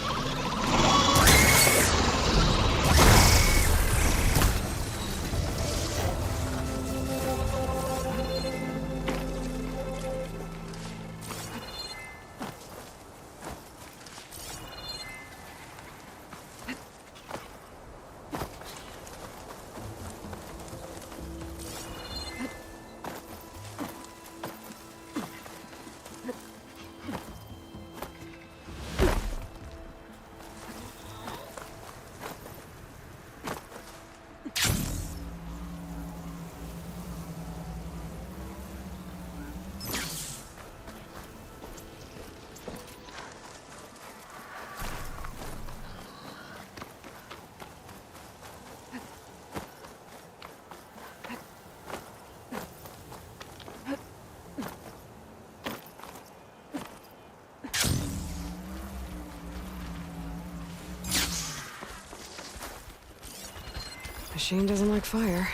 D: Machine doesn't like fire.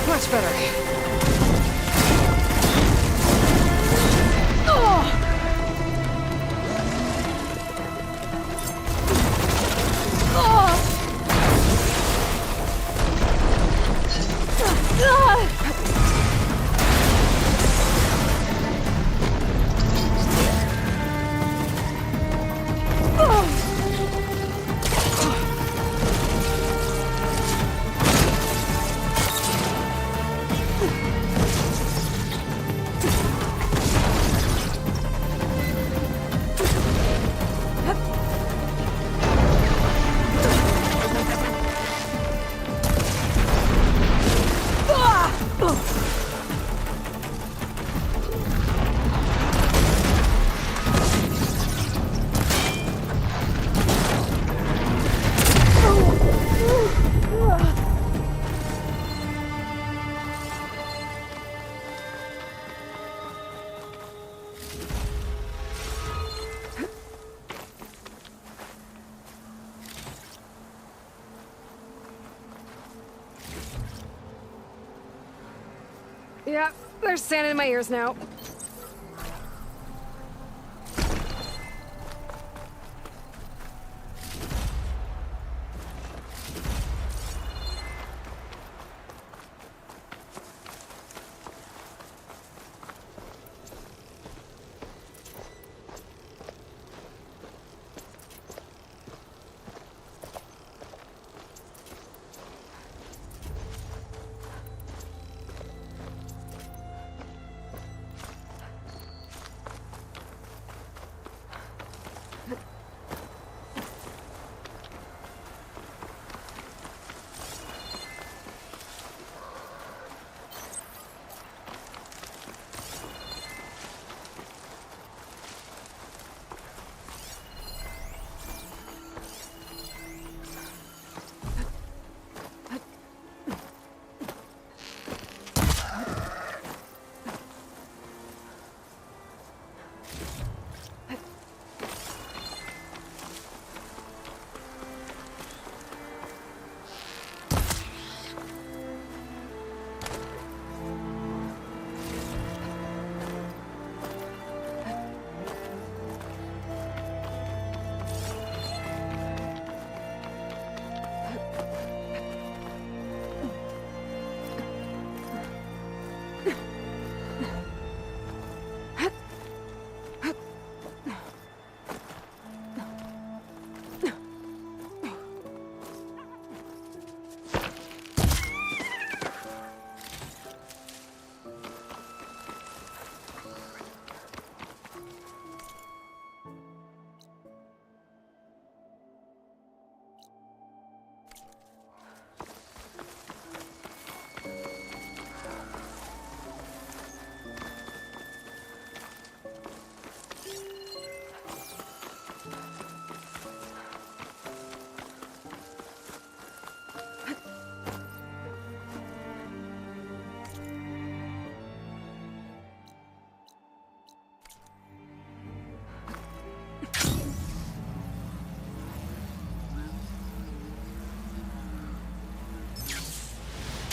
D: Much better. Yeah, there's sand in my ears now.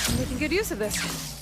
D: I'm making good use of this.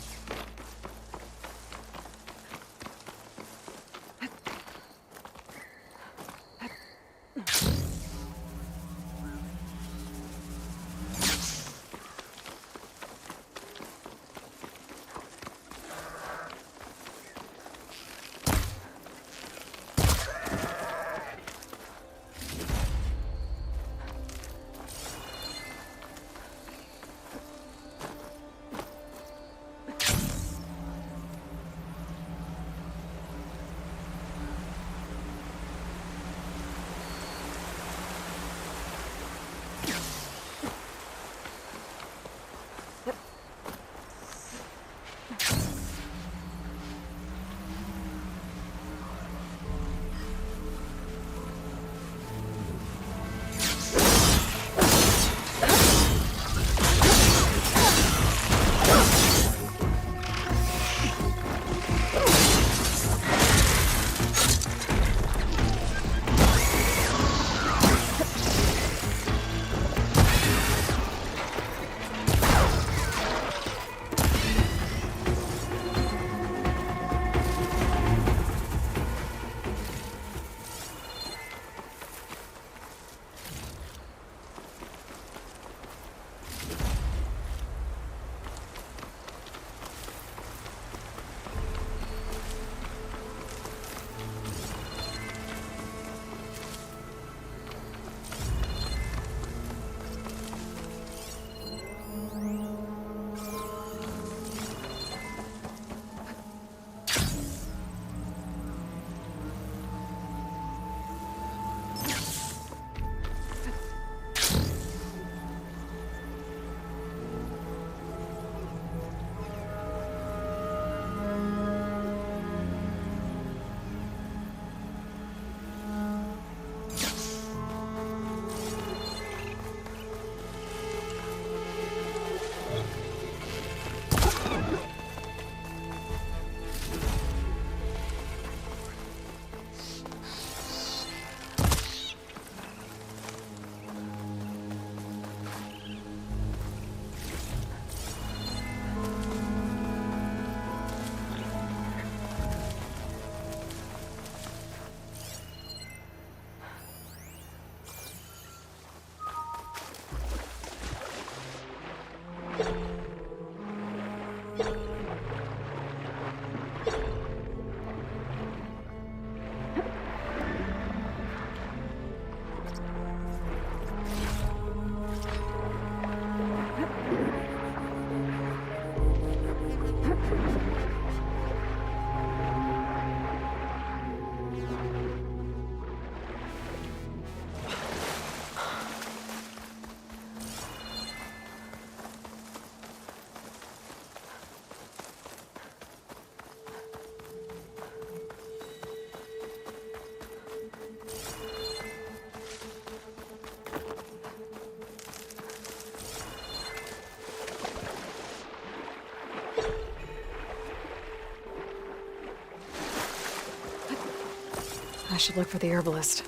D: I should look for the herbalist.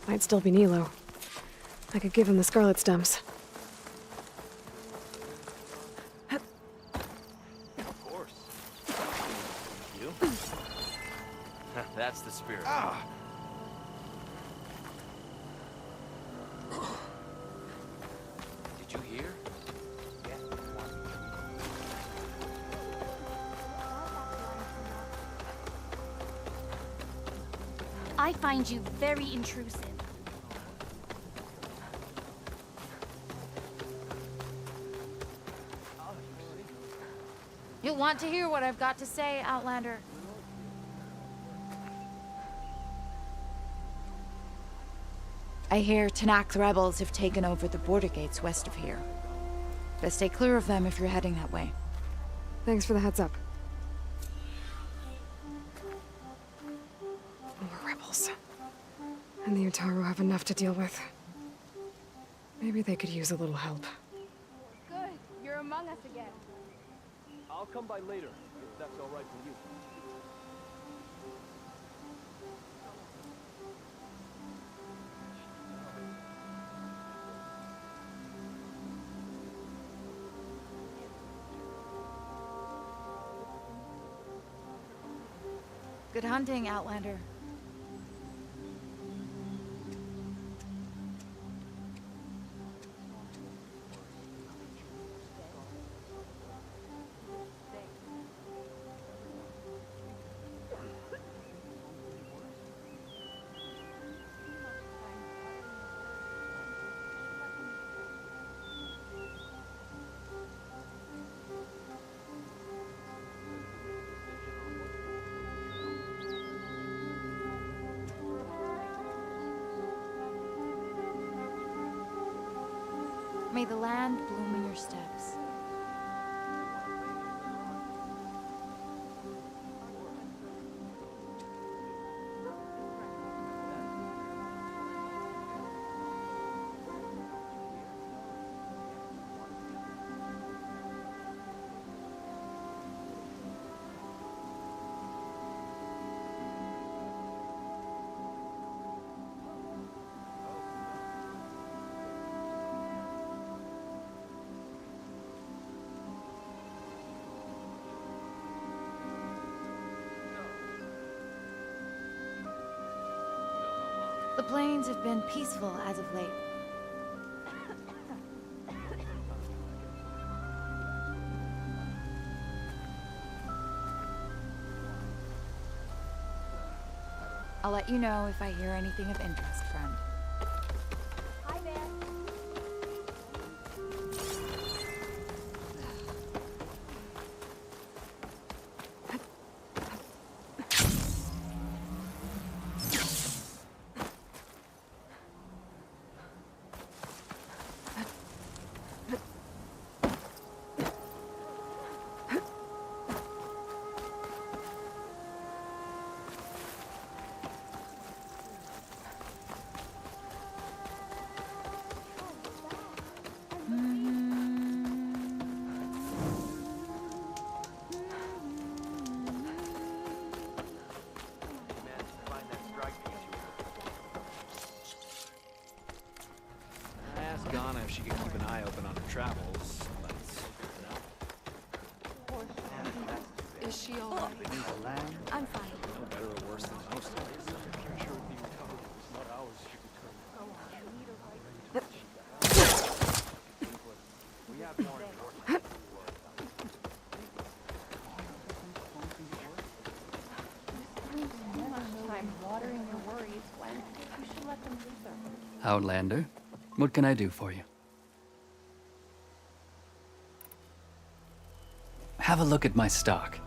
D: Might still be Nilo. I could give him the scarlet stems.
K: Of course. You? That's the spirit. Did you hear?
I: I find you very intrusive.
A: You'll want to hear what I've got to say, Outlander. I hear Tanakh rebels have taken over the border gates west of here. Best stay clear of them if you're heading that way.
D: Thanks for the heads up. More rebels. And the Utaru have enough to deal with. Maybe they could use a little help.
I: Good, you're among us again.
K: I'll come by later, if that's all right with you.
A: Good hunting, Outlander. May the land bloom in your steps. The plains have been peaceful as of late. I'll let you know if I hear anything of interest, friend.
I: Hi there.
K: Ghana if she could keep an eye open on her travels, but no.
D: Is she all right?
I: I'm fine.
K: No better or worse than most of us. We have more important.
I: Time watering your worries, Gwen. You should let them resurface.
N: Outlander, what can I do for you? Have a look at my stock.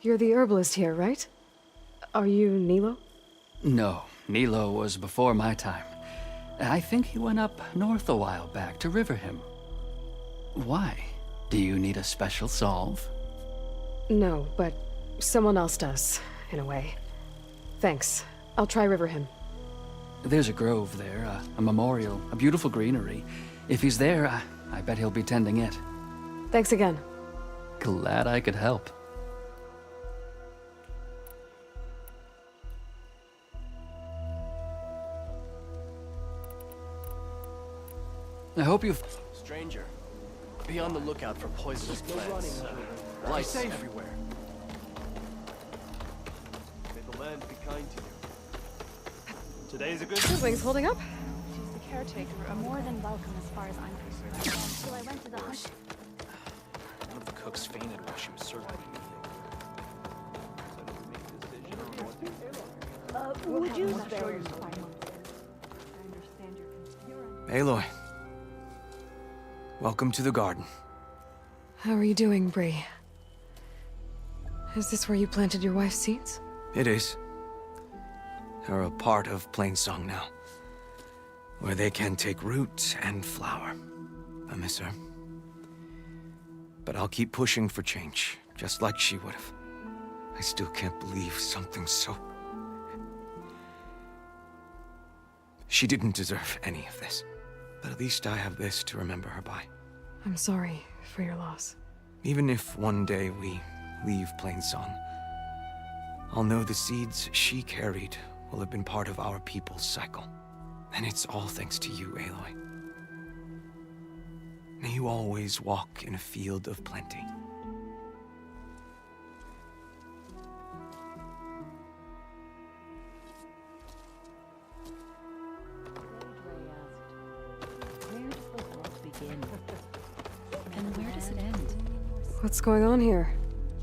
D: You're the herbalist here, right? Are you Nilo?
N: No, Nilo was before my time. I think he went up north a while back to Riverhim. Why? Do you need a special solve?
D: No, but someone else does, in a way. Thanks. I'll try Riverhim.
N: There's a grove there, a memorial, a beautiful greenery. If he's there, I bet he'll be tending it.
D: Thanks again.
N: Glad I could help. I hope you've...
K: Stranger, be on the lookout for poisonous plants. Lice everywhere. May the land be kind to you. Today's a good...
D: Siblings holding up?
I: She's the caretaker, are more than welcome as far as I'm concerned. So I went to the hunt.
K: One of the cooks fainted while she was serving me.
I: Would you spare
O: Aloy. Welcome to the garden.
D: How are you doing, Bree? Is this where you planted your wife's seeds?
O: It is. They're a part of Plainsong now, where they can take root and flower. I miss her. But I'll keep pushing for change, just like she would have. I still can't believe something so... She didn't deserve any of this. But at least I have this to remember her by.
D: I'm sorry for your loss.
O: Even if one day we leave Plainsong, I'll know the seeds she carried will have been part of our people's cycle. And it's all thanks to you, Aloy. May you always walk in a field of plenty.
A: And where does it end?
D: What's going on here?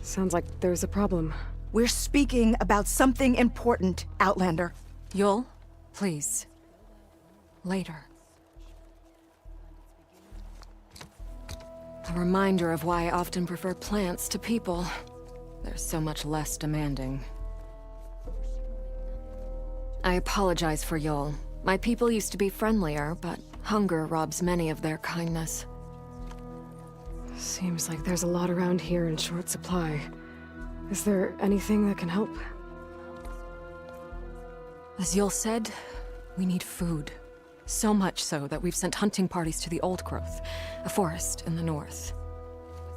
D: Sounds like there's a problem.
P: We're speaking about something important, Outlander.
D: Yul, please. Later.
Q: A reminder of why I often prefer plants to people. They're so much less demanding. I apologize for Yul. My people used to be friendlier, but hunger robs many of their kindness.
D: Seems like there's a lot around here in short supply. Is there anything that can help?
Q: As Yul said, we need food. So much so that we've sent hunting parties to the Old Growth, a forest in the north.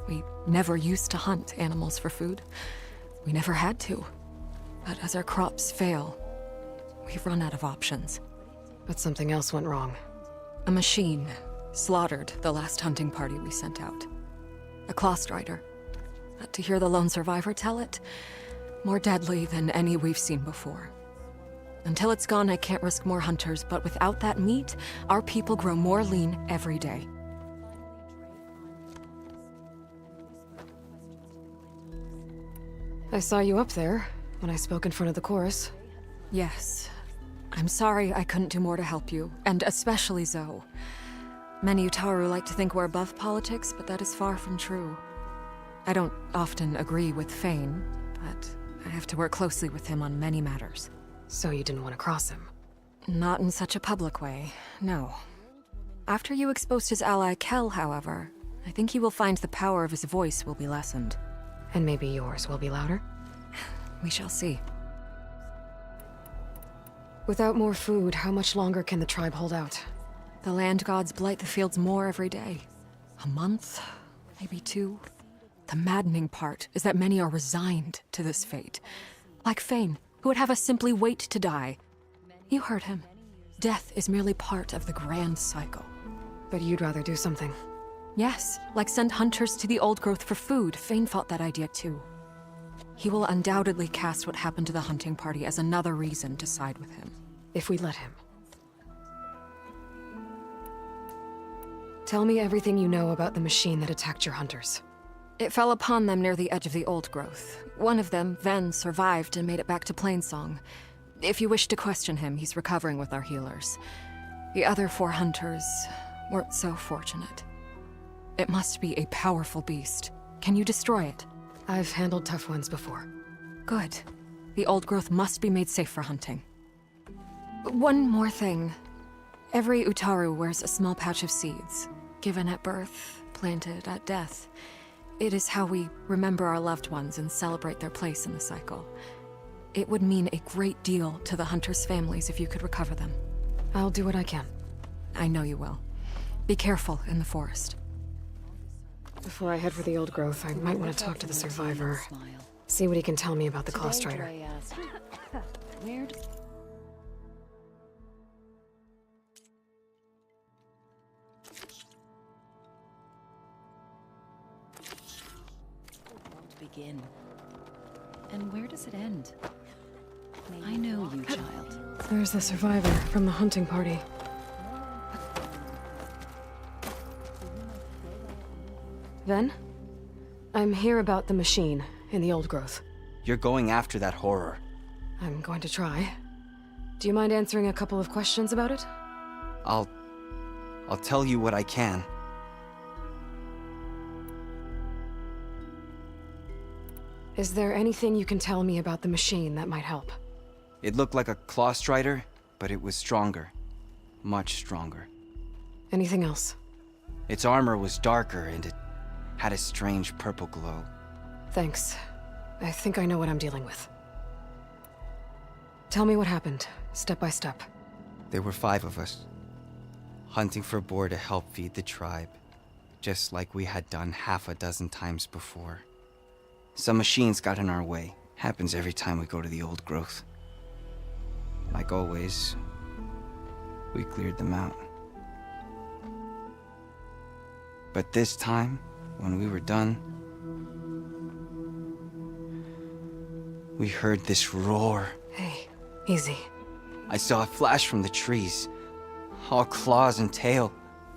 Q: We never used to hunt animals for food. We never had to. But as our crops fail, we've run out of options.
D: But something else went wrong.
Q: A machine slaughtered the last hunting party we sent out. A Clawstrider. But to hear the lone survivor tell it, more deadly than any we've seen before. Until it's gone, I can't risk more hunters, but without that meat, our people grow more lean every day.
D: I saw you up there when I spoke in front of the chorus.
Q: Yes. I'm sorry I couldn't do more to help you, and especially Zoe. Many Utaru like to think we're above politics, but that is far from true. I don't often agree with Fane, but I have to work closely with him on many matters.
D: So you didn't want to cross him?
Q: Not in such a public way, no. After you exposed his ally Kel, however, I think he will find the power of his voice will be lessened.
D: And maybe yours will be louder?
Q: We shall see.
D: Without more food, how much longer can the tribe hold out?
Q: The land gods blight the fields more every day. A month, maybe 2. The maddening part is that many are resigned to this fate. Like Fane, who would have us simply wait to die. You heard him. Death is merely part of the grand cycle.
D: But you'd rather do something.
Q: Yes, like send hunters to the Old Growth for food. Fane fought that idea too. He will undoubtedly cast what happened to the hunting party as another reason to side with him.
D: If we let him. Tell me everything you know about the machine that attacked your hunters.
Q: It fell upon them near the edge of the Old Growth. One of them, Ven, survived and made it back to Plainsong. If you wish to question him, he's recovering with our healers. The other 4 hunters weren't so fortunate. It must be a powerful beast. Can you destroy it?
D: I've handled tough ones before.
Q: Good. The old growth must be made safe for hunting. One more thing. Every Utaru wears a small pouch of seeds, given at birth, planted at death. It is how we remember our loved ones and celebrate their place in the cycle. It would mean a great deal to the hunters' families if you could recover them.
D: I'll do what I can.
Q: I know you will. Be careful in the forest.
D: Before I head for the old growth, I might want to talk to the survivor. See what he can tell me about the Claw Strider.
A: Where begin? And where does it end? I know you, child.
D: There's the survivor from the hunting party. Ven? I'm here about the machine in the old growth.
O: You're going after that horror.
D: I'm going to try. Do you mind answering a couple of questions about it?
O: I'll tell you what I can.
D: Is there anything you can tell me about the machine that might help?
O: It looked like a Claw Strider, but it was stronger. Much stronger.
D: Anything else?
O: Its armor was darker and it had a strange purple glow.
D: Thanks. I think I know what I'm dealing with. Tell me what happened, step by step.
O: There were 5 of us, hunting for boar to help feed the tribe, just like we had done half a dozen times before. Some machines got in our way. Happens every time we go to the old growth. Like always, we cleared them out. But this time, when we were done, we heard this roar.
D: Hey, easy.
O: I saw a flash from the trees, all claws and tail.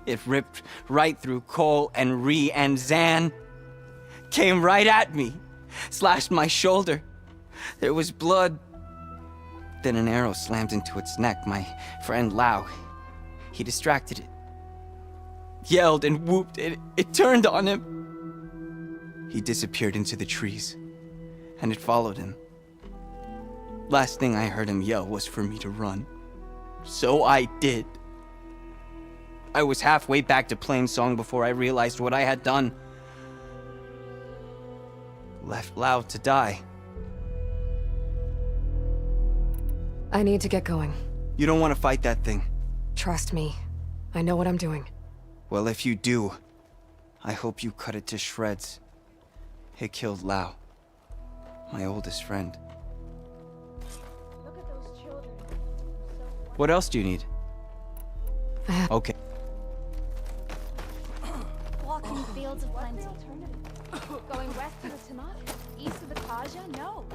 O: It ripped right through Cole and Ree, and Zan came right at me, slashed my shoulder. There was blood. Then an arrow slammed into its neck. My friend Lau, he distracted it. Yelled and whooped. It turned on him. He disappeared into the trees, and it followed him. Last thing I heard him yell was for me to run. So I did. I was halfway back to Plainsong before I realized what I had done. Left Lau to die.
D: I need to get going.
O: You don't want to fight that thing.
D: Trust me. I know what I'm doing.
O: Well, if you do, I hope you cut it to shreds. It killed Lau, my oldest friend.
I: Look at those children.
O: What else do you need? Okay.
I: Walking fields of plenty. Going west of the Tanakh? East of the Kaja? No.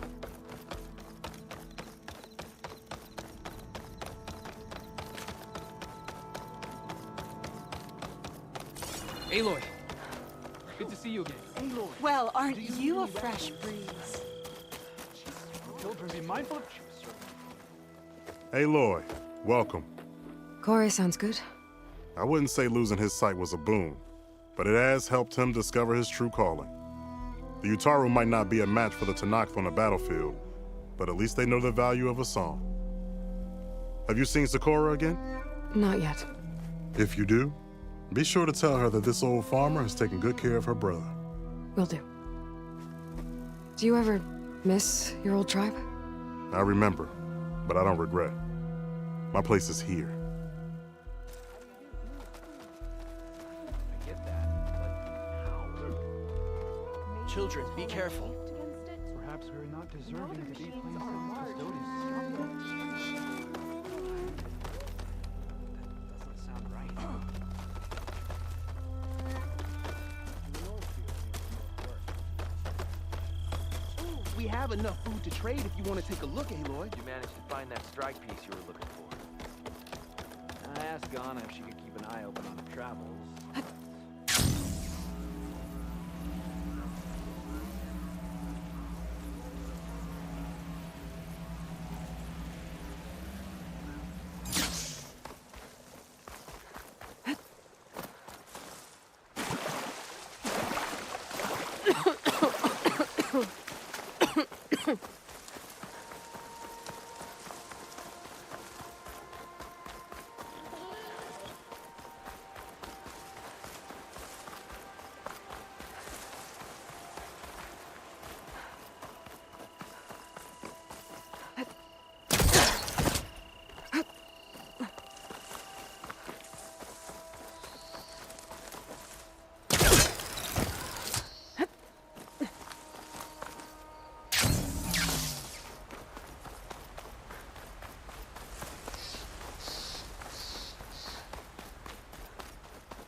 K: Aloy, good to see you again. Aloy.
F: Well, aren't you a fresh breeze?
K: Children, be mindful of...
R: Aloy, welcome.
D: Corey sounds good.
R: I wouldn't say losing his sight was a boon, but it has helped him discover his true calling. The Utaru might not be a match for the Tanakh on the battlefield, but at least they know the value of a song. Have you seen Sakura again?
D: Not yet.
R: If you do, be sure to tell her that this old farmer has taken good care of her brother.
D: Will do. Do you ever miss your old tribe?
R: I remember, but I don't regret. My place is here.
K: Children, be careful.
C: Perhaps we're not deserving to be Plainsong's custodians.
K: We have enough food to trade if you want to take a look, Aloy.
S: Did you manage to find that strike piece you were looking for?
K: I asked Ghana if she could keep an eye open on her travels.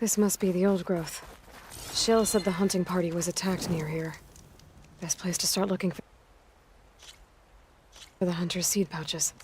D: This must be the old growth. Shale said the hunting party was attacked near here. Best place to start looking for the hunter's seed pouches.